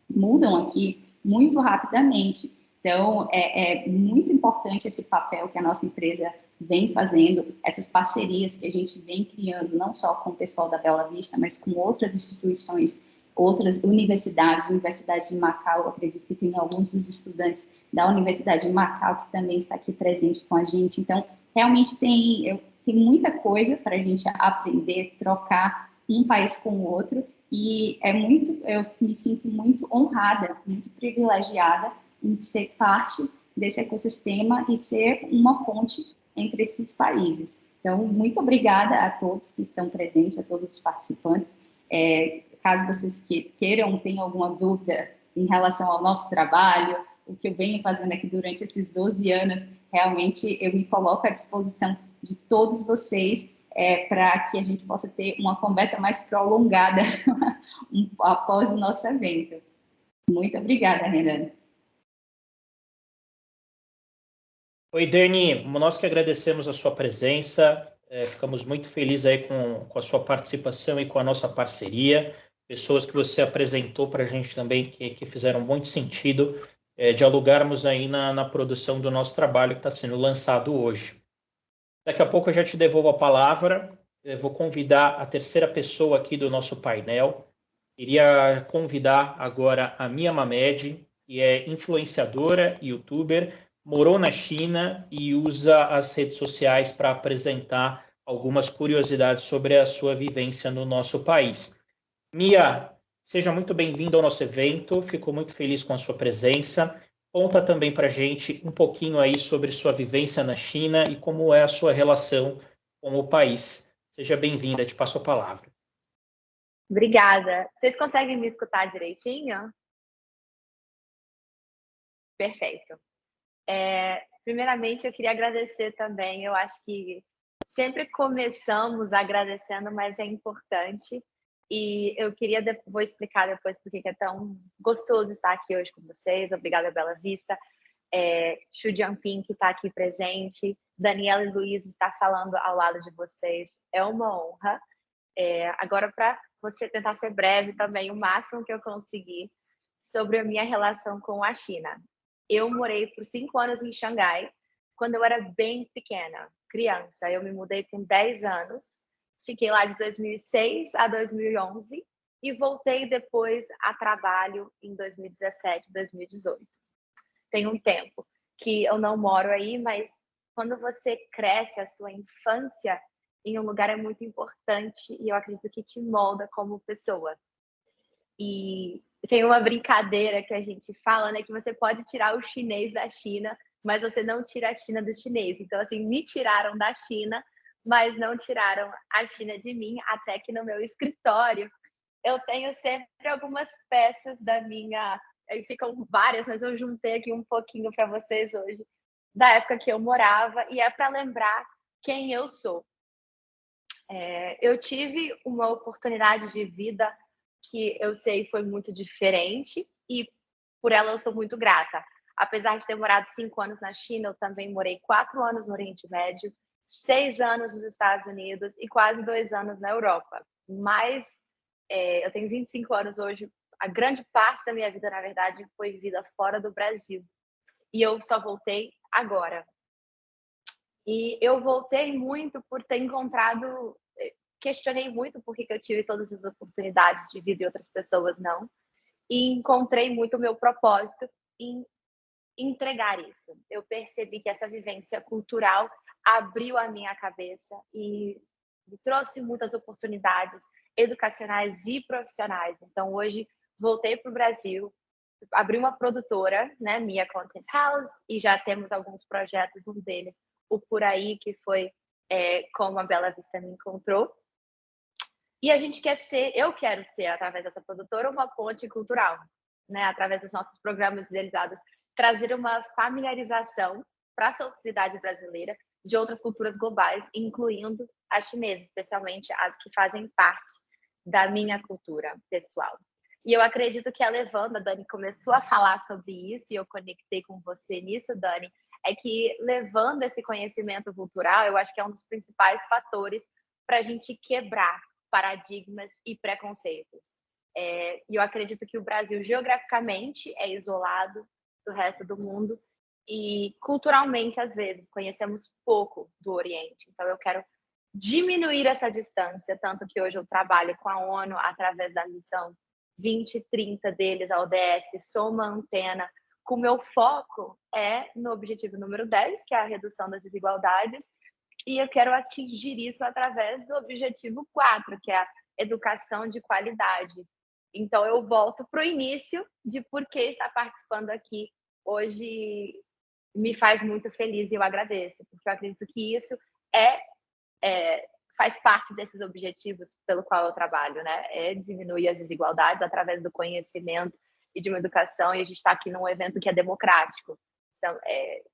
Speaker 5: mudam aqui muito rapidamente. Então, é muito importante esse papel que a nossa empresa vem fazendo, essas parcerias que a gente vem criando, não só com o pessoal da Bela Vista, mas com outras instituições, outras universidades, Universidade de Macau. Eu acredito que tem alguns dos estudantes da Universidade de Macau que também está aqui presente com a gente. Então, realmente tem muita coisa para a gente aprender, trocar um país com o outro, e eu me sinto muito honrada, muito privilegiada em ser parte desse ecossistema e ser uma ponte entre esses países. Então, muito obrigada a todos que estão presentes, a todos os participantes. Caso vocês queiram, tenham alguma dúvida em relação ao nosso trabalho, o que eu venho fazendo aqui durante esses 12 anos, realmente eu me coloco à disposição de todos vocês para que a gente possa ter uma conversa mais prolongada após o nosso evento. Muito obrigada, Renan.
Speaker 1: Oi, Dani, nós que agradecemos a sua presença, ficamos muito felizes aí com a sua participação e com a nossa parceria, pessoas que você apresentou para a gente também que fizeram muito sentido dialogarmos aí na produção do nosso trabalho que está sendo lançado hoje. Daqui a pouco eu já te devolvo a palavra, eu vou convidar a terceira pessoa aqui do nosso painel. Iria convidar agora a Mia Mamed, que é influenciadora, youtuber, morou na China e usa as redes sociais para apresentar algumas curiosidades sobre a sua vivência no nosso país. Mia, seja muito bem-vinda ao nosso evento, fico muito feliz com a sua presença. Conta também para a gente um pouquinho aí sobre sua vivência na China e como é a sua relação com o país. Seja bem-vinda, te passo a palavra.
Speaker 6: Obrigada. Vocês conseguem me escutar direitinho? Perfeito. Primeiramente, eu queria agradecer também. Eu acho que sempre começamos agradecendo, mas é importante. E eu queria, vou explicar depois por que é tão gostoso estar aqui hoje com vocês. Obrigada, Bela Vista. Xu Jianping, que está aqui presente. Daniela e Luiz está falando ao lado de vocês. É uma honra. Agora, para você tentar ser breve também, o máximo que eu conseguir, sobre a minha relação com a China. Eu morei por 5 anos em Xangai, quando eu era bem pequena, criança. Eu me mudei com 10 anos, fiquei lá de 2006 a 2011 e voltei depois a trabalho em 2017, 2018. Tem um tempo que eu não moro aí, mas quando você cresce, a sua infância em um lugar é muito importante e eu acredito que te molda como pessoa. E tem uma brincadeira que a gente fala, né, que você pode tirar o chinês da China, mas você não tira a China do chinês. Então, assim, me tiraram da China, mas não tiraram a China de mim, até que no meu escritório eu tenho sempre algumas peças da minha... Aí ficam várias, mas eu juntei aqui um pouquinho para vocês hoje, da época que eu morava, e é para lembrar quem eu sou. Eu tive uma oportunidade de vida que eu sei foi muito diferente e por ela eu sou muito grata. Apesar de ter morado 5 anos na China, eu também morei 4 anos no Oriente Médio, 6 anos nos Estados Unidos e quase 2 anos na Europa. Mas eu tenho 25 anos hoje. A grande parte da minha vida, na verdade, foi vivida fora do Brasil. E eu só voltei agora. E eu voltei muito por ter encontrado... Questionei muito por que eu tive todas as oportunidades de vida e outras pessoas não. E encontrei muito o meu propósito em entregar isso. Eu percebi que essa vivência cultural abriu a minha cabeça e me trouxe muitas oportunidades educacionais e profissionais. Então, hoje, voltei para o Brasil, abri uma produtora, né, Mia Content House, e já temos alguns projetos, um deles, o Por Aí, que foi como a Bela Vista me encontrou. E a gente eu quero ser, através dessa produtora, uma ponte cultural, né? Através dos nossos programas idealizados, trazer uma familiarização para a sociedade brasileira de outras culturas globais, incluindo a chinesa, especialmente as que fazem parte da minha cultura pessoal. E eu acredito que a Dani começou a falar sobre isso, e eu conectei com você nisso, Dani, é que levando esse conhecimento cultural, eu acho que é um dos principais fatores para a gente quebrar paradigmas e preconceitos. E eu acredito que o Brasil, geograficamente, é isolado do resto do mundo e, culturalmente, às vezes, conhecemos pouco do Oriente. Então, eu quero diminuir essa distância, tanto que hoje eu trabalho com a ONU através da missão 2030 deles, a ODS, Sou uma Antena, com o meu foco no objetivo número 10, que é a redução das desigualdades, e eu quero atingir isso através do objetivo 4, que é a educação de qualidade. Então, eu volto para o início de por que estar participando aqui hoje me faz muito feliz e eu agradeço, porque eu acredito que isso faz parte desses objetivos pelo qual eu trabalho, né? É diminuir as desigualdades através do conhecimento e de uma educação, e a gente está aqui num evento que é democrático. Então,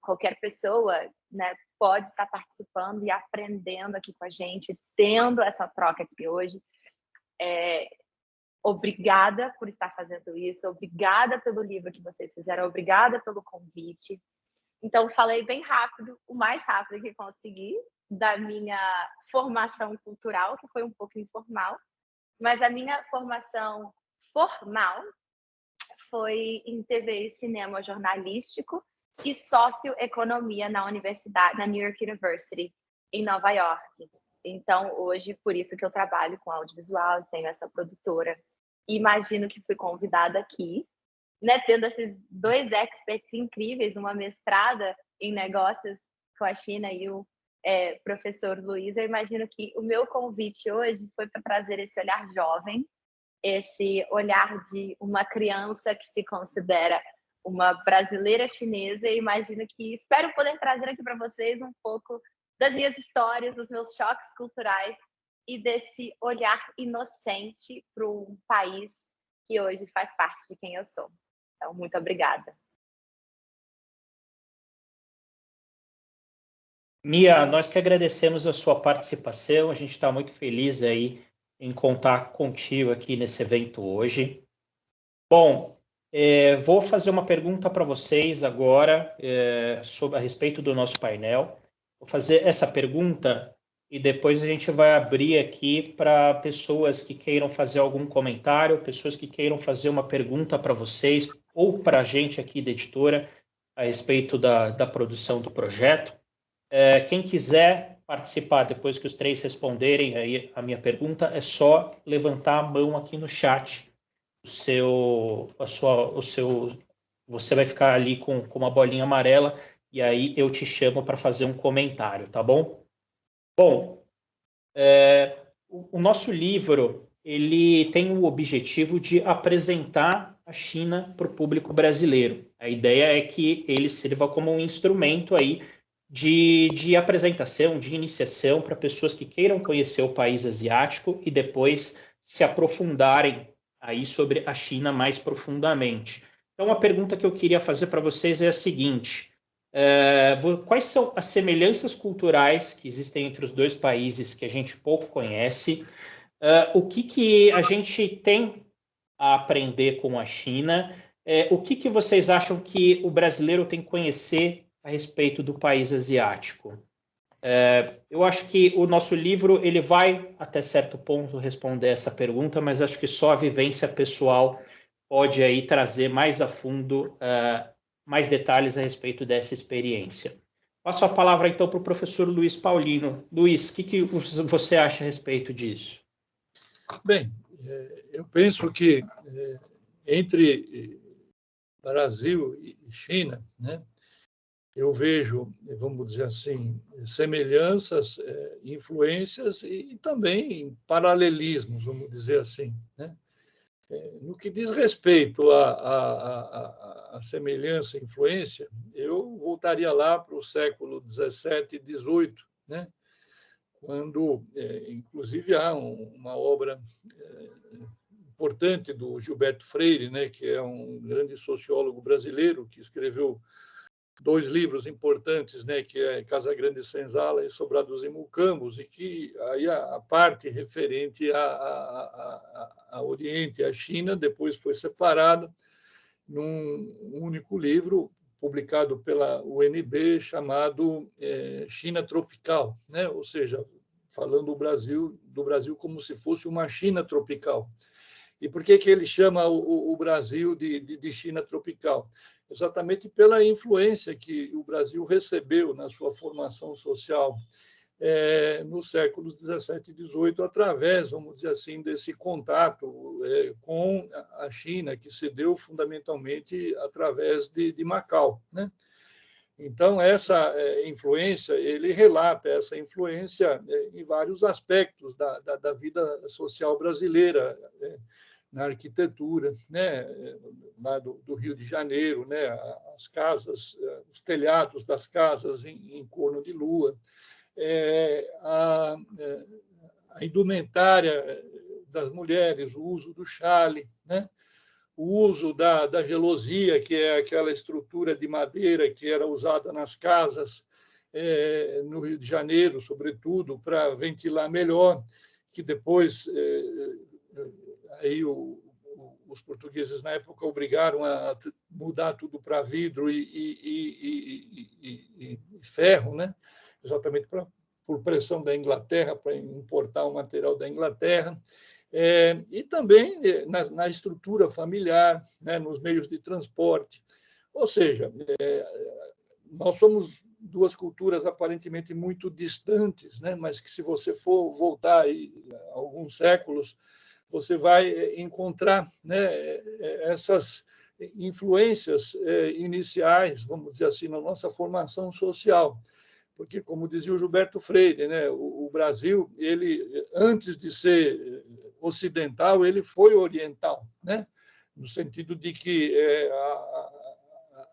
Speaker 6: qualquer pessoa, né, pode estar participando e aprendendo aqui com a gente, tendo essa troca aqui hoje. Obrigada por estar fazendo isso, obrigada pelo livro que vocês fizeram, obrigada pelo convite. Então, falei bem rápido, o mais rápido que consegui, da minha formação cultural, que foi um pouco informal, mas a minha formação formal foi em TV e cinema jornalístico e socioeconomia na universidade, na New York University, em Nova York. Então, hoje, por isso que eu trabalho com audiovisual, tenho essa produtora. Imagino que fui convidada aqui, né, tendo esses 2 experts incríveis, uma mestrada em negócios com a China e o professor Luiz. Eu imagino que o meu convite hoje foi para trazer esse olhar jovem, esse olhar de uma criança que se considera uma brasileira chinesa, e imagino que espero poder trazer aqui para vocês um pouco das minhas histórias, dos meus choques culturais e desse olhar inocente para um país que hoje faz parte de quem eu sou. Então, muito obrigada.
Speaker 1: Mia, nós que agradecemos a sua participação, a gente está muito feliz aí em contar contigo aqui nesse evento hoje. Bom, vou fazer uma pergunta para vocês agora a respeito do nosso painel. Vou fazer essa pergunta e depois a gente vai abrir aqui para pessoas que queiram fazer algum comentário, pessoas que queiram fazer uma pergunta para vocês ou para a gente aqui da editora a respeito da produção do projeto. Quem quiser participar depois que os três responderem aí a minha pergunta, é só levantar a mão aqui no chat. Você vai ficar ali com uma bolinha amarela e aí eu te chamo para fazer um comentário, tá bom? Bom, o nosso livro ele tem o objetivo de apresentar a China para o público brasileiro. A ideia é que ele sirva como um instrumento aí de apresentação, de iniciação para pessoas que queiram conhecer o país asiático e depois se aprofundarem aí sobre a China mais profundamente. Então, a pergunta que eu queria fazer para vocês é a seguinte: quais são as semelhanças culturais que existem entre os dois países que a gente pouco conhece? O que a gente tem a aprender com a China? O que vocês acham que o brasileiro tem que conhecer a respeito do país asiático? Eu acho que o nosso livro ele vai, até certo ponto, responder essa pergunta, mas acho que só a vivência pessoal pode aí trazer mais a fundo mais detalhes a respeito dessa experiência. Passo a palavra, então, para o professor Luiz Paulino. Luiz, o que você acha a respeito disso?
Speaker 4: Bem, eu penso que entre Brasil e China, né, eu vejo, vamos dizer assim, semelhanças, influências e também paralelismos, vamos dizer assim, né? No que diz respeito à semelhança e influência, eu voltaria lá para o século XVII e XVIII, né? Quando, inclusive, há uma obra importante do Gilberto Freire, né, que é um grande sociólogo brasileiro, que escreveu 2 livros importantes, né, que é Casa Grande e Senzala e Sobrados e Mucambos, e que aí a parte referente a Oriente e a China depois foi separada num único livro publicado pela UNB chamado China Tropical, né? Ou seja, falando do Brasil como se fosse uma China tropical. E por que ele chama o Brasil de China tropical? Exatamente pela influência que o Brasil recebeu na sua formação social nos séculos 17 e 18, através, vamos dizer assim, desse contato com a China, que se deu fundamentalmente através de Macau, né? Então, essa influência, ele relata essa influência em vários aspectos da vida social brasileira, na arquitetura, né, lá do Rio de Janeiro, né, as casas, os telhados das casas em corno de lua, a indumentária das mulheres, o uso do chale, né, o uso da gelosia, que é aquela estrutura de madeira que era usada nas casas no Rio de Janeiro, sobretudo, para ventilar melhor, que depois aí os portugueses na época obrigaram a mudar tudo para vidro e ferro, né? Exatamente por pressão da Inglaterra, para importar o material da Inglaterra. E também na estrutura familiar, né? Nos meios de transporte. Ou seja, nós somos 2 culturas aparentemente muito distantes, né? Mas que, se você for voltar aí alguns séculos, você vai encontrar, né, essas influências iniciais, vamos dizer assim, na nossa formação social. Porque, como dizia o Gilberto Freire, né, o Brasil, ele, antes de ser ocidental, ele foi oriental, né, no sentido de que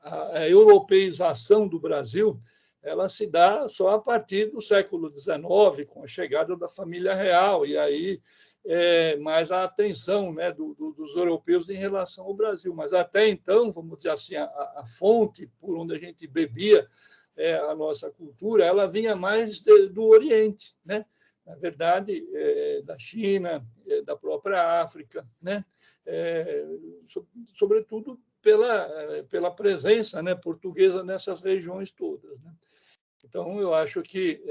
Speaker 4: a europeização do Brasil ela se dá só a partir do século XIX, com a chegada da família real, e aí mais a atenção, né, dos europeus em relação ao Brasil. Mas até então, vamos dizer assim, a fonte por onde a gente bebia a nossa cultura, ela vinha mais do Oriente, né? Na verdade, da China, da própria África, né? Sobretudo pela presença, né, portuguesa nessas regiões todas, né? Então, eu acho que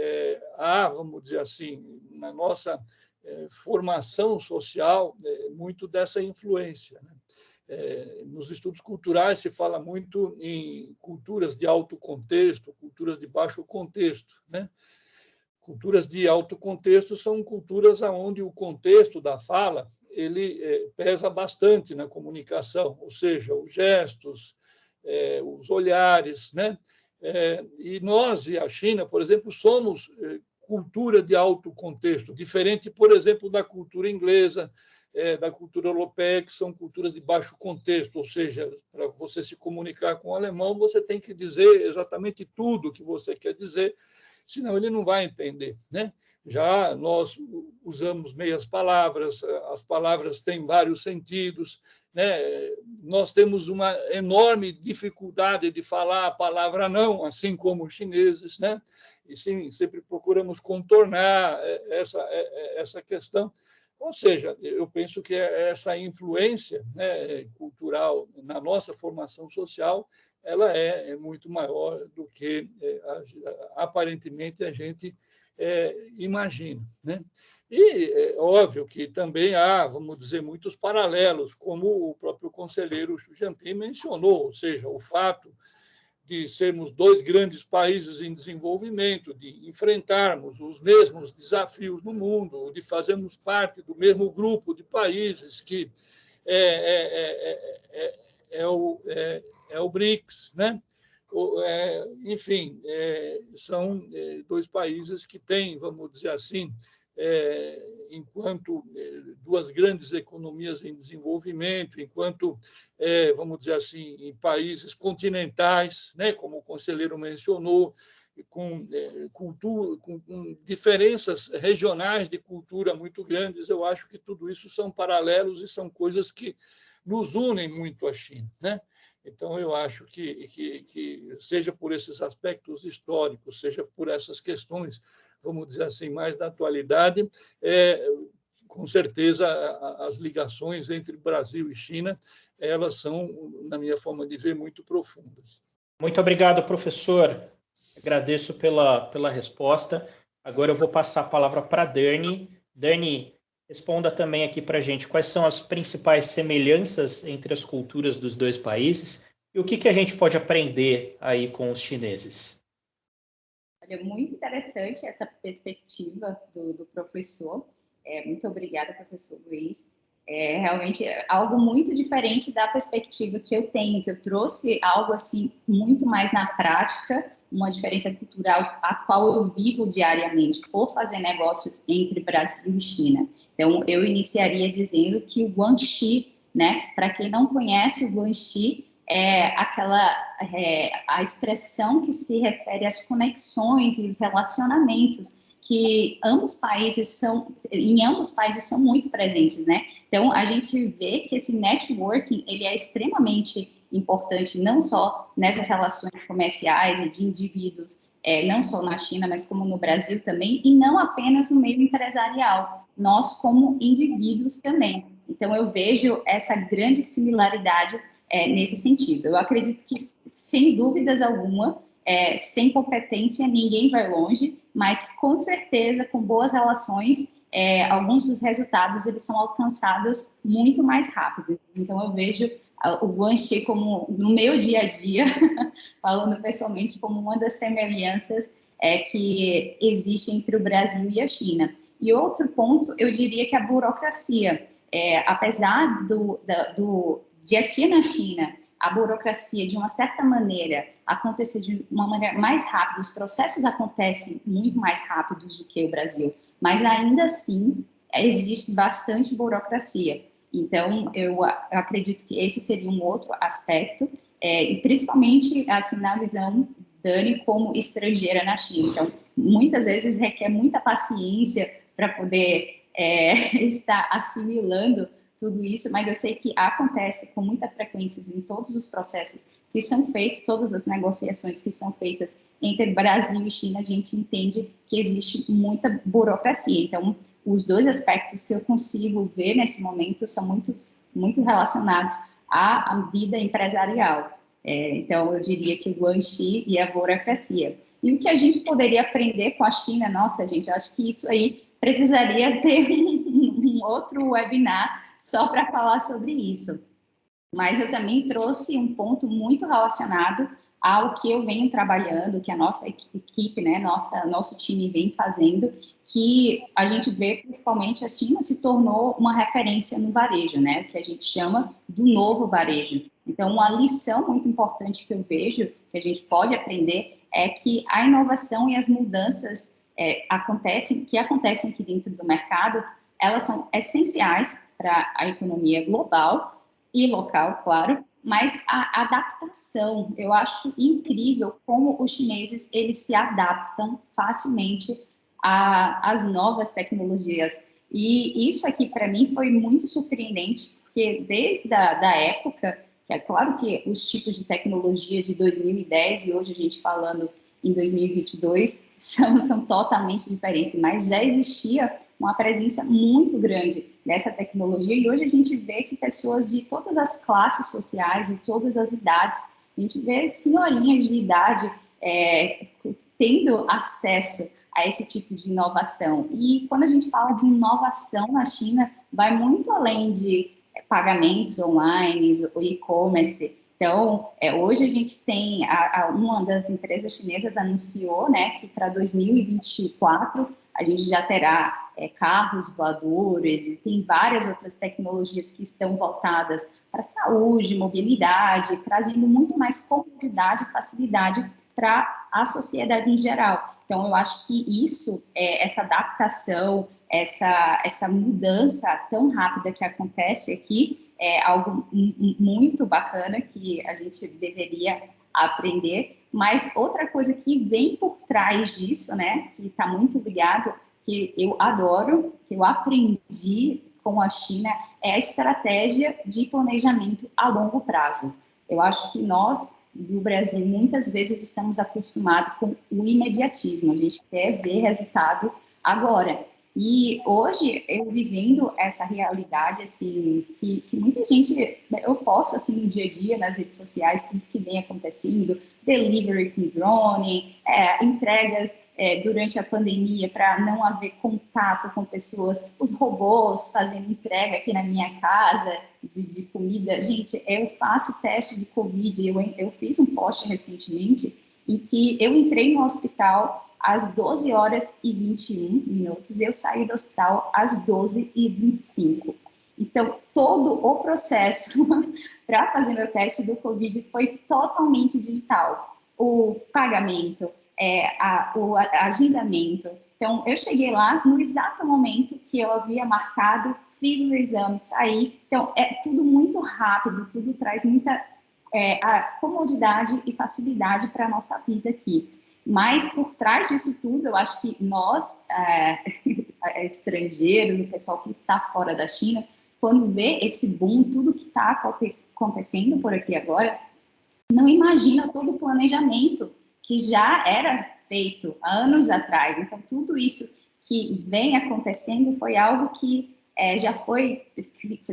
Speaker 4: vamos dizer assim, na nossa formação social, muito dessa influência, né? Nos estudos culturais se fala muito em culturas de alto contexto, culturas de baixo contexto, né? Culturas de alto contexto são culturas onde o contexto da fala ele pesa bastante na comunicação, ou seja, os gestos, os olhares, né? E nós e a China, por exemplo, somos cultura de alto contexto, diferente, por exemplo, da cultura inglesa, da cultura europeia, que são culturas de baixo contexto, ou seja, para você se comunicar com o alemão, você tem que dizer exatamente tudo o que você quer dizer, senão ele não vai entender, né? Já nós usamos meias palavras, as palavras têm vários sentidos, né? Nós temos uma enorme dificuldade de falar a palavra não, assim como os chineses, né? E sim, sempre procuramos contornar essa questão. Ou seja, eu penso que essa influência, né, cultural na nossa formação social, ela é muito maior do que aparentemente a gente imagina, né? E é óbvio que também há, vamos dizer, muitos paralelos, como o próprio conselheiro Xu Jinping mencionou, ou seja, o fato de sermos dois grandes países em desenvolvimento, de enfrentarmos os mesmos desafios no mundo, de fazermos parte do mesmo grupo de países que é o BRICS, né? Enfim, são dois países que têm, vamos dizer assim, enquanto duas grandes economias em desenvolvimento, enquanto, vamos dizer assim, em países continentais, né, como o conselheiro mencionou, com diferenças regionais de cultura muito grandes, eu acho que tudo isso são paralelos e são coisas que nos unem muito à China, né? Então, eu acho que seja por esses aspectos históricos, seja por essas questões, vamos dizer assim, mais da atualidade, com certeza as ligações entre Brasil e China, elas são, na minha forma de ver, muito profundas.
Speaker 1: Muito obrigado, professor. Agradeço pela resposta. Agora eu vou passar a palavra para a Dani. Dani, responda também aqui para a gente quais são as principais semelhanças entre as culturas dos dois países e o que a gente pode aprender aí com os chineses.
Speaker 5: Olha, muito interessante essa perspectiva do professor. Muito obrigada, professor Luiz. Realmente algo muito diferente da perspectiva que eu tenho, que eu trouxe algo assim muito mais na prática, uma diferença cultural a qual eu vivo diariamente por fazer negócios entre Brasil e China. Então, eu iniciaria dizendo que o Guanxi, né, para quem não conhece o Guanxi, a expressão que se refere às conexões e os relacionamentos que em ambos países são muito presentes, né? Então, a gente vê que esse networking, ele é extremamente importante, não só nessas relações comerciais e de indivíduos, não só na China, mas como no Brasil também, e não apenas no meio empresarial, nós como indivíduos também. Então, eu vejo essa grande similaridade nesse sentido. Eu acredito que, sem dúvidas alguma, sem competência ninguém vai longe, mas com certeza, com boas relações, alguns dos resultados eles são alcançados muito mais rápido. Então, eu vejo o Guanxi como, no meu dia a dia, falando pessoalmente, como uma das semelhanças que existe entre o Brasil e a China. E outro ponto, eu diria que a burocracia. Apesar de aqui na China, a burocracia, de uma certa maneira, acontecer de uma maneira mais rápida, os processos acontecem muito mais rápidos do que o Brasil, mas ainda assim existe bastante burocracia. Então, eu acredito que esse seria um outro aspecto, e principalmente assim, na visão Dani como estrangeira na China. Então, muitas vezes requer muita paciência para poder estar assimilando tudo isso, mas eu sei que acontece com muita frequência em todos os processos, que são feitos, todas as negociações que são feitas entre Brasil e China, a gente entende que existe muita burocracia. Então, os dois aspectos que eu consigo ver nesse momento são muito relacionados à vida empresarial. Então, eu diria que o guanxi e a burocracia. E o que a gente poderia aprender com a China? Nossa, gente, eu acho que isso aí precisaria ter um outro webinar só para falar sobre isso. Mas eu também trouxe um ponto muito relacionado ao que eu venho trabalhando, que a nossa equipe, né, nosso time vem fazendo, que a gente vê principalmente a China se tornou uma referência no varejo, né, que a gente chama do novo varejo. Então, uma lição muito importante que eu vejo, que a gente pode aprender, é que a inovação e as mudanças que acontecem aqui dentro do mercado, elas são essenciais para a economia global e local, claro, mas a adaptação, eu acho incrível como os chineses, eles se adaptam facilmente às novas tecnologias. E isso aqui, para mim, foi muito surpreendente, porque desde a época, que é claro que os tipos de tecnologias de 2010 e hoje a gente falando em 2022 são totalmente diferentes, mas já existia uma presença muito grande dessa tecnologia e hoje a gente vê que pessoas de todas as classes sociais e todas as idades, a gente vê senhorinhas de idade tendo acesso a esse tipo de inovação. E quando a gente fala de inovação na China, vai muito além de pagamentos online, o e-commerce. Então, hoje a gente tem, uma das empresas chinesas anunciou, né, que para 2024 a gente já terá carros voadores e tem várias outras tecnologias que estão voltadas para saúde, mobilidade, trazendo muito mais comodidade e facilidade para a sociedade em geral. Então, eu acho que isso, essa adaptação, essa mudança tão rápida que acontece aqui, é algo muito bacana que a gente deveria aprender. Mas outra coisa que vem por trás disso, né, que está muito ligado, que eu adoro, que eu aprendi com a China, é a estratégia de planejamento a longo prazo. Eu acho que nós, do Brasil, muitas vezes estamos acostumados com o imediatismo, a gente quer ver resultado agora. E hoje, eu vivendo essa realidade, assim, que muita gente, eu posto, assim, no dia a dia, nas redes sociais, tudo que vem acontecendo, delivery com drone, entregas durante a pandemia para não haver contato com pessoas, os robôs fazendo entrega aqui na minha casa de comida. Gente, eu faço teste de Covid, eu fiz um post recentemente em que eu entrei no hospital às 12 horas e 21 minutos e eu saí do hospital às 12 e 25. Então, todo o processo para fazer meu teste do Covid foi totalmente digital. O pagamento, o agendamento. Então, eu cheguei lá no exato momento que eu havia marcado, fiz o exame, saí. Então, é tudo muito rápido, tudo traz muita a comodidade e facilidade para a nossa vida aqui. Mas, por trás disso tudo, eu acho que nós, estrangeiros, o pessoal que está fora da China, quando vê esse boom, tudo que está acontecendo por aqui agora, não imagina todo o planejamento que já era feito anos atrás. Então, tudo isso que vem acontecendo foi algo que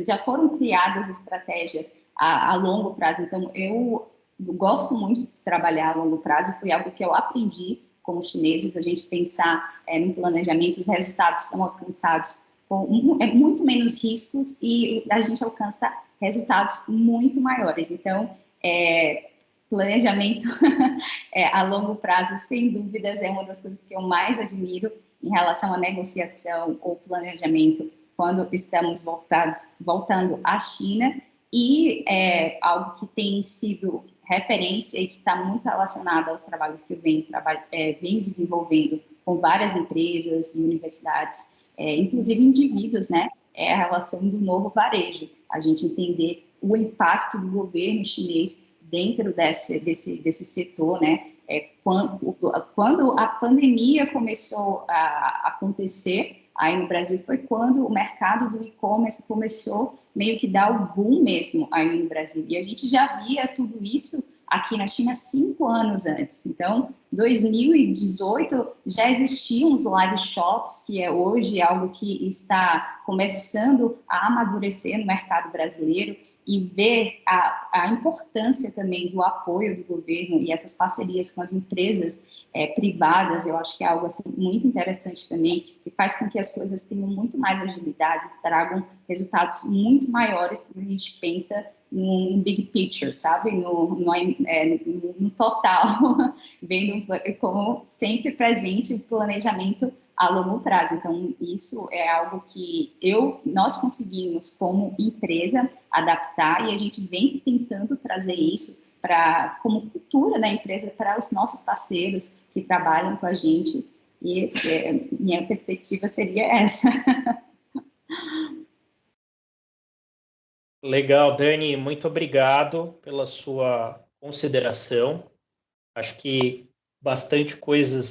Speaker 5: já foram criadas estratégias a longo prazo. Então, eu gosto muito de trabalhar a longo prazo, foi algo que eu aprendi com os chineses, a gente pensar no planejamento, os resultados são alcançados com muito menos riscos e a gente alcança resultados muito maiores. Então, planejamento a longo prazo, sem dúvidas, é uma das coisas que eu mais admiro em relação à negociação ou planejamento quando estamos voltando à China e algo que tem sido referência e que está muito relacionado aos trabalhos que eu venho desenvolvendo com várias empresas e universidades, inclusive indivíduos, né? É a relação do novo varejo, a gente entender o impacto do governo chinês dentro desse setor, né? Quando a pandemia começou a acontecer aí no Brasil, foi quando o mercado do e-commerce começou meio que dar o boom mesmo aí no Brasil. E a gente já via tudo isso aqui na China 5 anos antes. Então, 2018 já existiam os live shops, que é hoje algo que está começando a amadurecer no mercado brasileiro, e ver a importância também do apoio do governo e essas parcerias com as empresas privadas, eu acho que é algo assim, muito interessante também, que faz com que as coisas tenham muito mais agilidade, tragam resultados muito maiores quando a gente pensa no big picture, sabe? No total, vendo como sempre presente o planejamento a longo prazo. Então, isso é algo que nós conseguimos, como empresa, adaptar, e a gente vem tentando trazer isso como cultura da empresa para os nossos parceiros que trabalham com a gente, e minha perspectiva seria essa.
Speaker 1: Legal, Dani, muito obrigado pela sua consideração. Acho que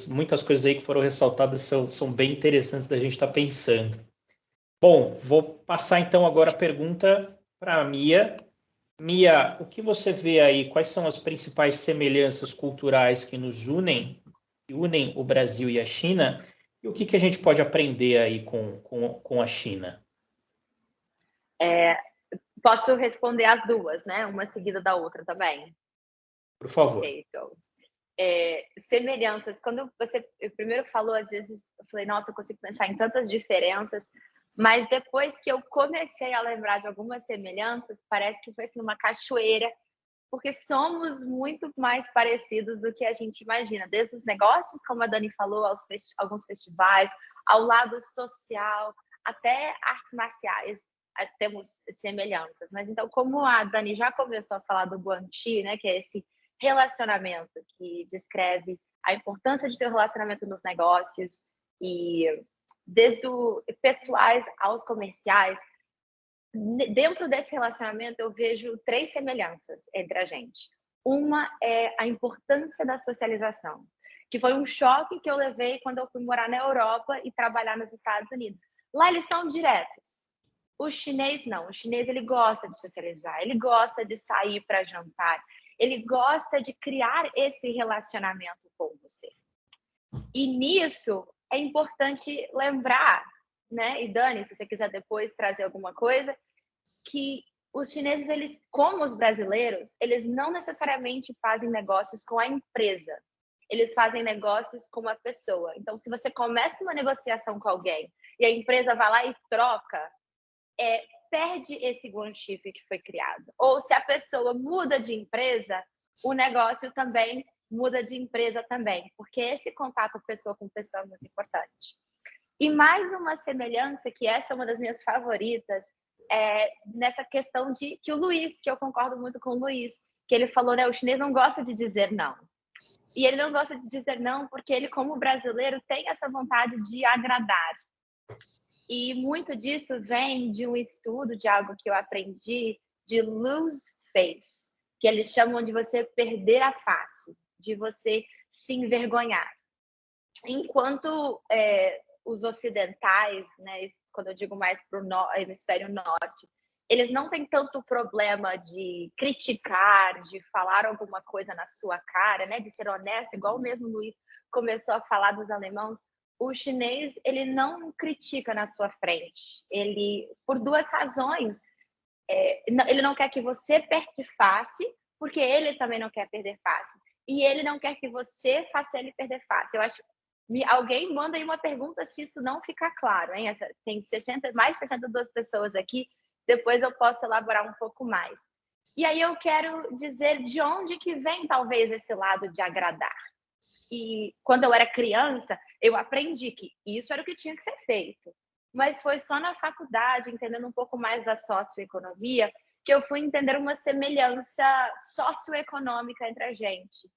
Speaker 1: muitas coisas aí que foram ressaltadas são bem interessantes da gente estar pensando. Bom, vou passar então agora a pergunta para a Mia. Mia, o que você vê aí? Quais são as principais semelhanças culturais que unem o Brasil e a China? E o que a gente pode aprender aí com a China?
Speaker 6: Posso responder as duas, né? Uma seguida da outra também.
Speaker 1: Por favor.
Speaker 6: Perfeito. Semelhanças. Quando você primeiro falou, às vezes, eu falei, nossa, eu consigo pensar em tantas diferenças, mas depois que eu comecei a lembrar de algumas semelhanças, parece que foi assim uma cachoeira, porque somos muito mais parecidos do que a gente imagina, desde os negócios, como a Dani falou, alguns festivais, ao lado social, até artes marciais, temos semelhanças. Mas então, como a Dani já começou a falar do Guanxi, né, que é esse relacionamento que descreve a importância de ter um relacionamento nos negócios, e desde os pessoais aos comerciais, dentro desse relacionamento eu vejo 3 semelhanças entre a gente. Uma é a importância da socialização, que foi um choque que eu levei quando eu fui morar na Europa e trabalhar nos Estados Unidos. Lá eles são diretos. O chinês não. O chinês ele gosta de socializar, ele gosta de sair para jantar, ele gosta de criar esse relacionamento com você. E nisso é importante lembrar, né? E Dani, se você quiser depois trazer alguma coisa, que os chineses, eles, como os brasileiros, eles não necessariamente fazem negócios com a empresa. Eles fazem negócios com a pessoa. Então, se você começa uma negociação com alguém e a empresa vai lá e troca, perde esse guanxi que foi criado. Ou se a pessoa muda de empresa, o negócio também muda de empresa também, porque esse contato pessoa com pessoa é muito importante. E mais uma semelhança, que essa é uma das minhas favoritas, nessa questão de que o Luiz, que eu concordo muito com o Luiz, que ele falou, né, o chinês não gosta de dizer não. E ele não gosta de dizer não porque ele, como brasileiro, tem essa vontade de agradar. E muito disso vem de um estudo, de algo que eu aprendi, de lose face, que eles chamam de você perder a face, de você se envergonhar. Enquanto os ocidentais, né, quando eu digo mais para o hemisfério norte, eles não têm tanto problema de criticar, de falar alguma coisa na sua cara, né, de ser honesto, igual o mesmo Luiz começou a falar dos alemãos. O chinês, ele não critica na sua frente. Ele, por 2 razões, ele não quer que você perde face, porque ele também não quer perder face. E ele não quer que você faça ele perder face. Eu acho. Alguém manda aí uma pergunta se isso não ficar claro, hein? Tem mais de 62 pessoas aqui, depois eu posso elaborar um pouco mais. E aí eu quero dizer de onde que vem talvez esse lado de agradar. E quando eu era criança, eu aprendi que isso era o que tinha que ser feito. Mas foi só na faculdade, entendendo um pouco mais da socioeconomia, que eu fui entender uma semelhança socioeconômica entre a gente,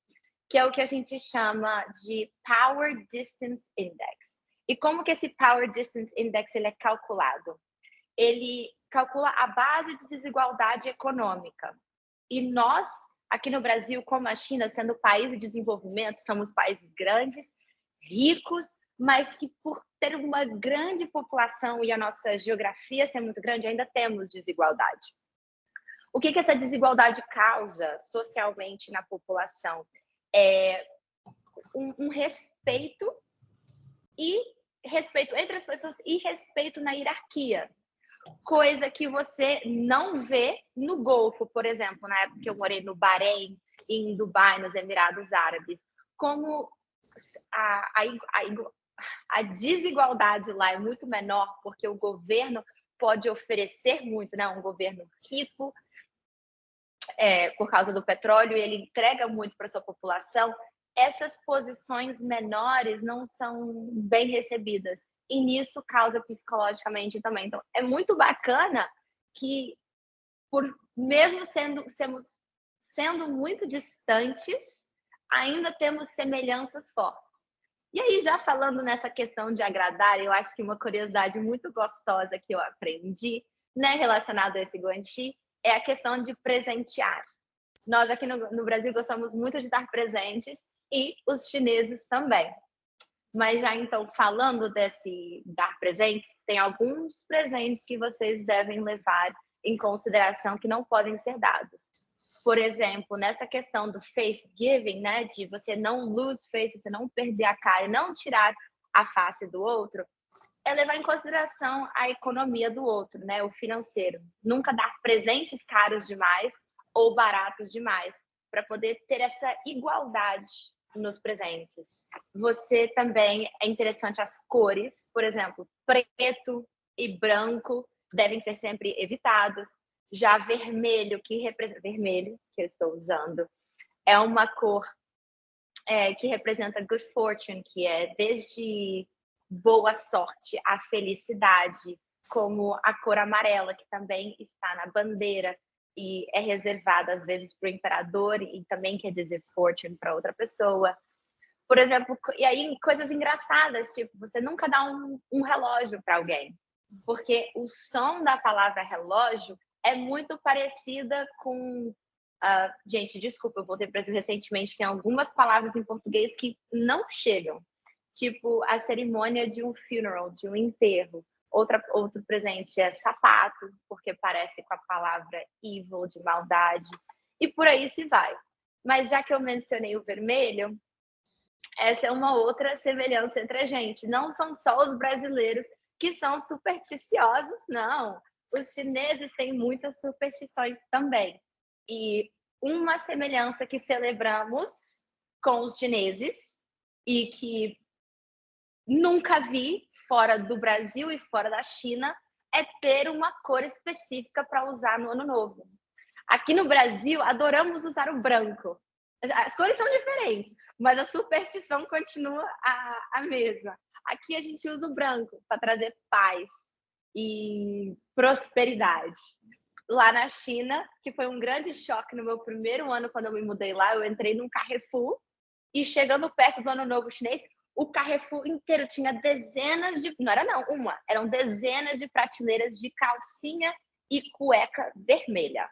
Speaker 6: que é o que a gente chama de Power Distance Index. E como que esse Power Distance Index ele é calculado? Ele calcula a base de desigualdade econômica. E nós, aqui no Brasil, como a China, sendo país de desenvolvimento, somos países grandes, ricos, mas que por ter uma grande população e a nossa geografia ser muito grande, ainda temos desigualdade. O que essa desigualdade causa socialmente na população? Um respeito entre as pessoas e respeito na hierarquia. Coisa que você não vê no Golfo, por exemplo, na época que eu morei no Bahrein, em Dubai, nos Emirados Árabes. Como a desigualdade lá é muito menor, porque o governo pode oferecer muito, né? Um governo rico, por causa do petróleo, e ele entrega muito para a sua população. Essas posições menores não são bem recebidas. E nisso causa psicologicamente também. Então, é muito bacana que, mesmo sendo muito distantes, ainda temos semelhanças fortes. E aí, já falando nessa questão de agradar, eu acho que uma curiosidade muito gostosa que eu aprendi, né, relacionada a esse Guanxi, é a questão de presentear. Nós aqui no Brasil gostamos muito de dar presentes, e os chineses também. Mas já então, falando desse dar presentes, tem alguns presentes que vocês devem levar em consideração que não podem ser dados. Por exemplo, nessa questão do face giving, né, de você não lose face, você não perder a cara e não tirar a face do outro, é levar em consideração a economia do outro, né, o financeiro. Nunca dar presentes caros demais ou baratos demais, para poder ter essa igualdade nos presentes. Você também, é interessante as cores, por exemplo, preto e branco devem ser sempre evitados. Já vermelho, vermelho, que eu estou usando, é uma cor que representa good fortune, que é desde boa sorte a felicidade, como a cor amarela, que também está na bandeira e é reservada às vezes para o imperador e também quer dizer fortune para outra pessoa. Por exemplo, e aí coisas engraçadas, tipo, você nunca dá um relógio para alguém, porque o som da palavra relógio é muito parecida com... gente, desculpa, eu voltei para o Brasil recentemente, tem algumas palavras em português que não chegam, tipo a cerimônia de um funeral, de um enterro. Outro presente é sapato, porque parece com a palavra evil, de maldade, e por aí se vai. Mas já que eu mencionei o vermelho, essa é uma outra semelhança entre a gente. Não são só os brasileiros que são supersticiosos, não. Os chineses têm muitas superstições também. E uma semelhança que celebramos com os chineses e que nunca vi fora do Brasil e fora da China é ter uma cor específica para usar no Ano Novo. Aqui no Brasil, adoramos usar o branco. As cores são diferentes, mas a superstição continua a mesma. Aqui a gente usa o branco para trazer paz e prosperidade. Lá na China, que foi um grande choque no meu primeiro ano, quando eu me mudei lá, eu entrei num Carrefour e chegando perto do Ano Novo Chinês, o Carrefour inteiro tinha dezenas de... Não era não, uma. Eram dezenas de prateleiras de calcinha e cueca vermelha.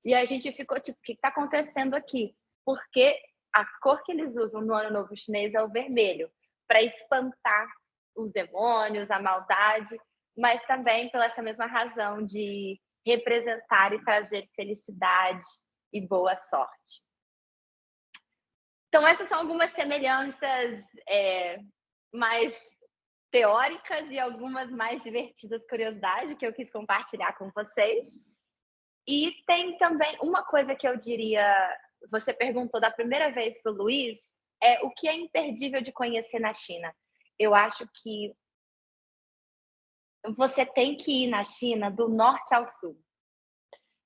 Speaker 6: E a gente ficou tipo, o que está acontecendo aqui? Porque a cor que eles usam no Ano Novo Chinês é o vermelho, para espantar os demônios, a maldade, mas também pela essa mesma razão de representar e trazer felicidade e boa sorte. Então, essas são algumas semelhanças mais teóricas e algumas mais divertidas curiosidades que eu quis compartilhar com vocês. E tem também uma coisa que eu diria, você perguntou da primeira vez para o Luiz, o que é imperdível de conhecer na China. Eu acho que você tem que ir na China do norte ao sul.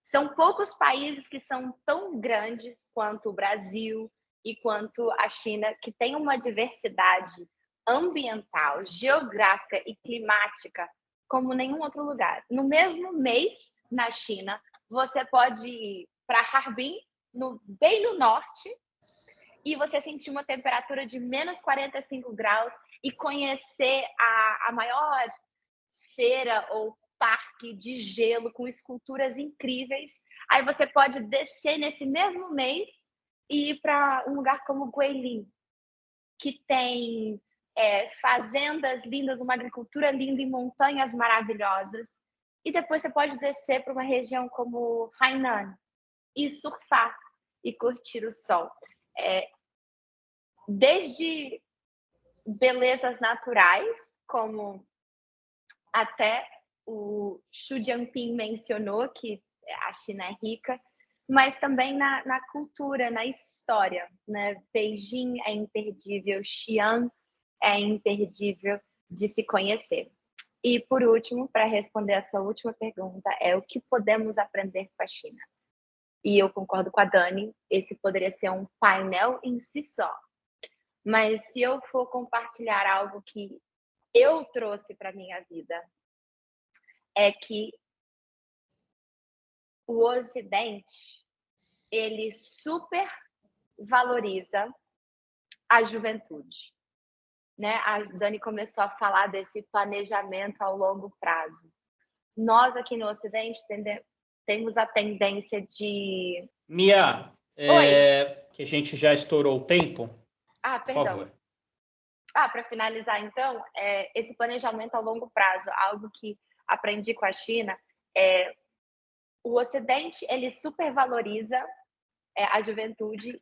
Speaker 6: São poucos países que são tão grandes quanto o Brasil e quanto a China, que tem uma diversidade ambiental, geográfica e climática como nenhum outro lugar. No mesmo mês, na China, você pode ir para Harbin, bem no norte, e você sentir uma temperatura de menos 45 graus e conhecer a maior feira ou parque de gelo com esculturas incríveis. Aí você pode descer nesse mesmo mês e ir para um lugar como Guilin, que tem fazendas lindas, uma agricultura linda e montanhas maravilhosas. E depois você pode descer para uma região como Hainan e surfar e curtir o sol. Desde belezas naturais, como até o Xu Jinping mencionou, que a China é rica, mas também na cultura, na história, né? Beijing é imperdível, Xi'an é imperdível de se conhecer. E, por último, para responder essa última pergunta, é o que podemos aprender com a China? E eu concordo com a Dani, esse poderia ser um painel em si só. Mas se eu for compartilhar algo que eu trouxe para a minha vida, é que o Ocidente, ele super valoriza a juventude, né? A Dani começou a falar desse planejamento ao longo prazo. Nós aqui no Ocidente temos a tendência de...
Speaker 1: Mia, que a gente já estourou o tempo.
Speaker 6: Ah,
Speaker 1: por
Speaker 6: perdão.
Speaker 1: favor.
Speaker 6: Para finalizar, então, esse planejamento a longo prazo, algo que aprendi com a China, o Ocidente, ele supervaloriza a juventude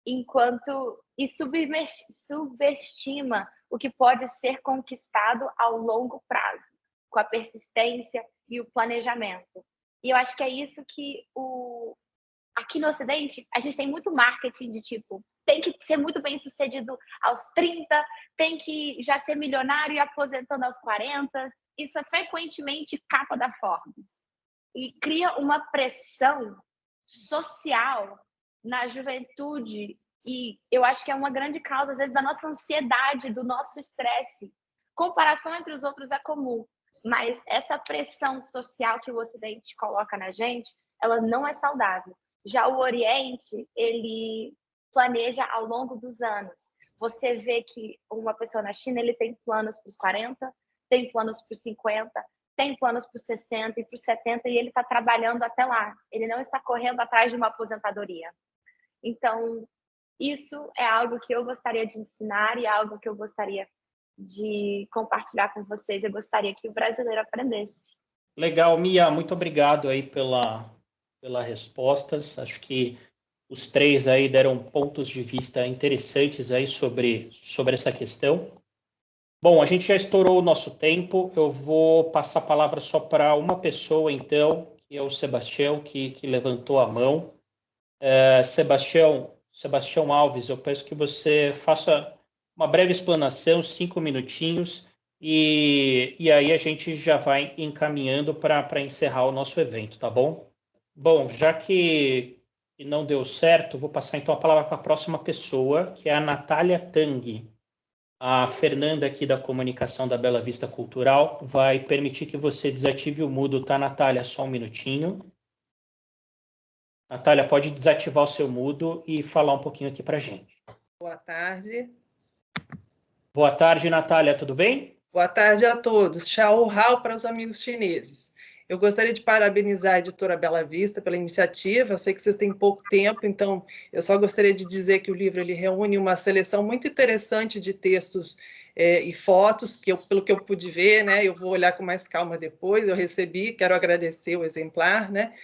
Speaker 6: e subestima o que pode ser conquistado ao longo prazo, com a persistência e o planejamento. E eu acho que é isso que aqui no Ocidente, a gente tem muito marketing de tipo, tem que ser muito bem sucedido aos 30, tem que já ser milionário e aposentando aos 40. Isso é frequentemente capa da Forbes. E cria uma pressão social na juventude. E eu acho que é uma grande causa, às vezes, da nossa ansiedade, do nosso estresse. Comparação entre os outros é comum, mas essa pressão social que o Ocidente coloca na gente, ela não é saudável. Já o Oriente, ele planeja ao longo dos anos. Você vê que uma pessoa na China, ele tem planos para os 40, tem planos para os 50, tem planos para os 60 e para os 70, e ele está trabalhando até lá. Ele não está correndo atrás de uma aposentadoria. Então, isso é algo que eu gostaria de ensinar e algo que eu gostaria de compartilhar com vocês. Eu gostaria que o brasileiro aprendesse.
Speaker 1: Legal, Mia, muito obrigado aí pelas respostas. Acho que os três aí deram pontos de vista interessantes aí sobre essa questão. Bom, a gente já estourou o nosso tempo. Eu vou passar a palavra só para uma pessoa, então, que é o Sebastião, que levantou a mão. Sebastião Alves, eu peço que você faça uma breve explanação, 5 minutinhos, e aí a gente já vai encaminhando para encerrar o nosso evento, tá bom? Bom, já que não deu certo, vou passar então a palavra para a próxima pessoa, que é a Natália Tang. A Fernanda aqui da comunicação da Bela Vista Cultural vai permitir que você desative o mudo, tá, Natália? Só um minutinho. Natália, pode desativar o seu mudo e falar um pouquinho aqui para a gente.
Speaker 7: Boa tarde.
Speaker 1: Boa tarde, Natália, tudo bem?
Speaker 7: Boa tarde a todos. Xiao Hao para os amigos chineses. Eu gostaria de parabenizar a editora Bela Vista pela iniciativa. Eu sei que vocês têm pouco tempo, então eu só gostaria de dizer que o livro ele reúne uma seleção muito interessante de textos e fotos, que pelo que eu pude ver, né, eu vou olhar com mais calma depois, eu recebi, quero agradecer o exemplar, né,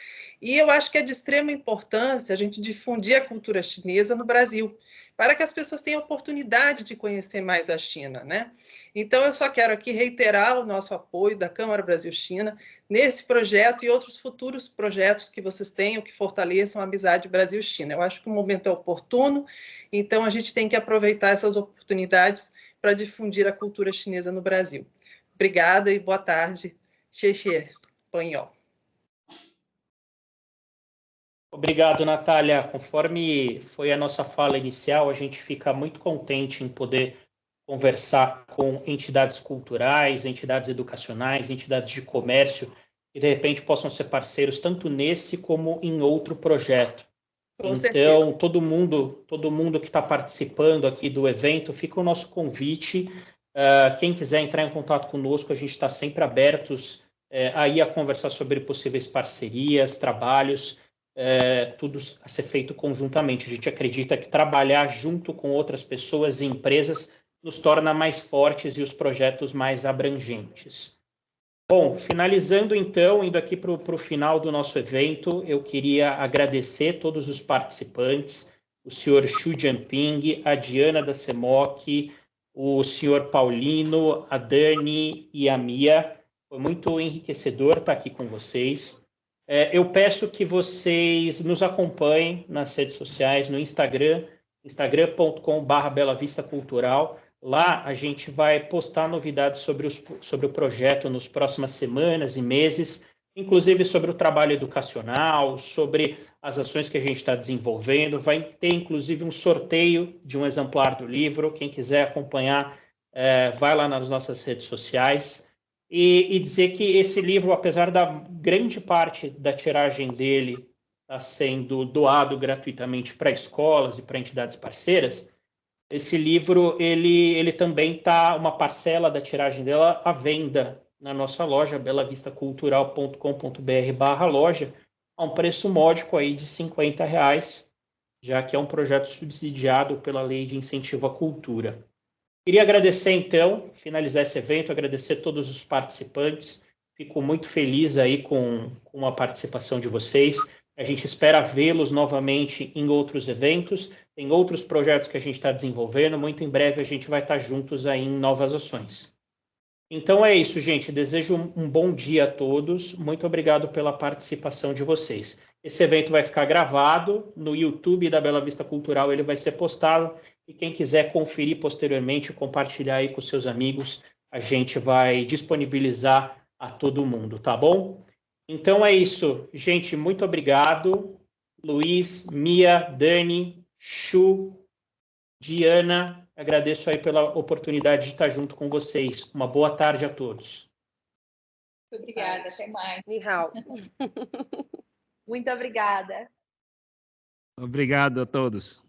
Speaker 7: e eu acho que é de extrema importância a gente difundir a cultura chinesa no Brasil, para que as pessoas tenham oportunidade de conhecer mais a China, né? Então, eu só quero aqui reiterar o nosso apoio da Câmara Brasil-China nesse projeto e outros futuros projetos que vocês tenham que fortaleçam a amizade Brasil-China. Eu acho que o momento é oportuno, então a gente tem que aproveitar essas oportunidades para difundir a cultura chinesa no Brasil. Obrigada e boa tarde. Xie, Panhol.
Speaker 1: Obrigado, Natália. Conforme foi a nossa fala inicial, a gente fica muito contente em poder conversar com entidades culturais, entidades educacionais, entidades de comércio, que de repente possam ser parceiros tanto nesse como em outro projeto.
Speaker 7: Com
Speaker 1: então,
Speaker 7: certeza.
Speaker 1: todo mundo que está participando aqui do evento, fica o nosso convite. Quem quiser entrar em contato conosco, a gente está sempre abertos aí a conversar sobre possíveis parcerias, trabalhos, tudo a ser feito conjuntamente. A gente acredita que trabalhar junto com outras pessoas e empresas nos torna mais fortes e os projetos mais abrangentes. Bom, finalizando então, indo aqui para o final do nosso evento, eu queria agradecer todos os participantes, o senhor Xu Jianping, a Diana da CEMOC, o senhor Paulino, a Dani e a Mia. Foi muito enriquecedor estar aqui com vocês. Eu peço que vocês nos acompanhem nas redes sociais, no Instagram, instagram.com/belavistacultural. Lá a gente vai postar novidades sobre o projeto nas próximas semanas e meses, inclusive sobre o trabalho educacional, sobre as ações que a gente está desenvolvendo. Vai ter, inclusive, um sorteio de um exemplar do livro. Quem quiser acompanhar, vai lá nas nossas redes sociais. E dizer que esse livro, apesar da grande parte da tiragem dele estar sendo doado gratuitamente para escolas e para entidades parceiras, esse livro, ele também está, uma parcela da tiragem dela à venda na nossa loja, belavistacultural.com.br/loja, a um preço módico aí de R$50, já que é um projeto subsidiado pela Lei de Incentivo à Cultura. Queria agradecer, então, finalizar esse evento, agradecer a todos os participantes. Fico muito feliz aí com a participação de vocês. A gente espera vê-los novamente em outros eventos. Tem outros projetos que a gente está desenvolvendo. Muito em breve a gente vai estar juntos aí em novas ações. Então é isso, gente. Desejo um bom dia a todos. Muito obrigado pela participação de vocês. Esse evento vai ficar gravado no YouTube da Bela Vista Cultural. Ele vai ser postado. E quem quiser conferir posteriormente, compartilhar aí com seus amigos, a gente vai disponibilizar a todo mundo, tá bom? Então é isso, gente. Muito obrigado. Luiz, Mia, Dani, Chu, Diana, agradeço aí pela oportunidade de estar junto com vocês. Uma boa tarde a todos.
Speaker 5: Muito obrigada, até mais.
Speaker 3: Nihao.
Speaker 6: Muito obrigada.
Speaker 2: Obrigado a todos.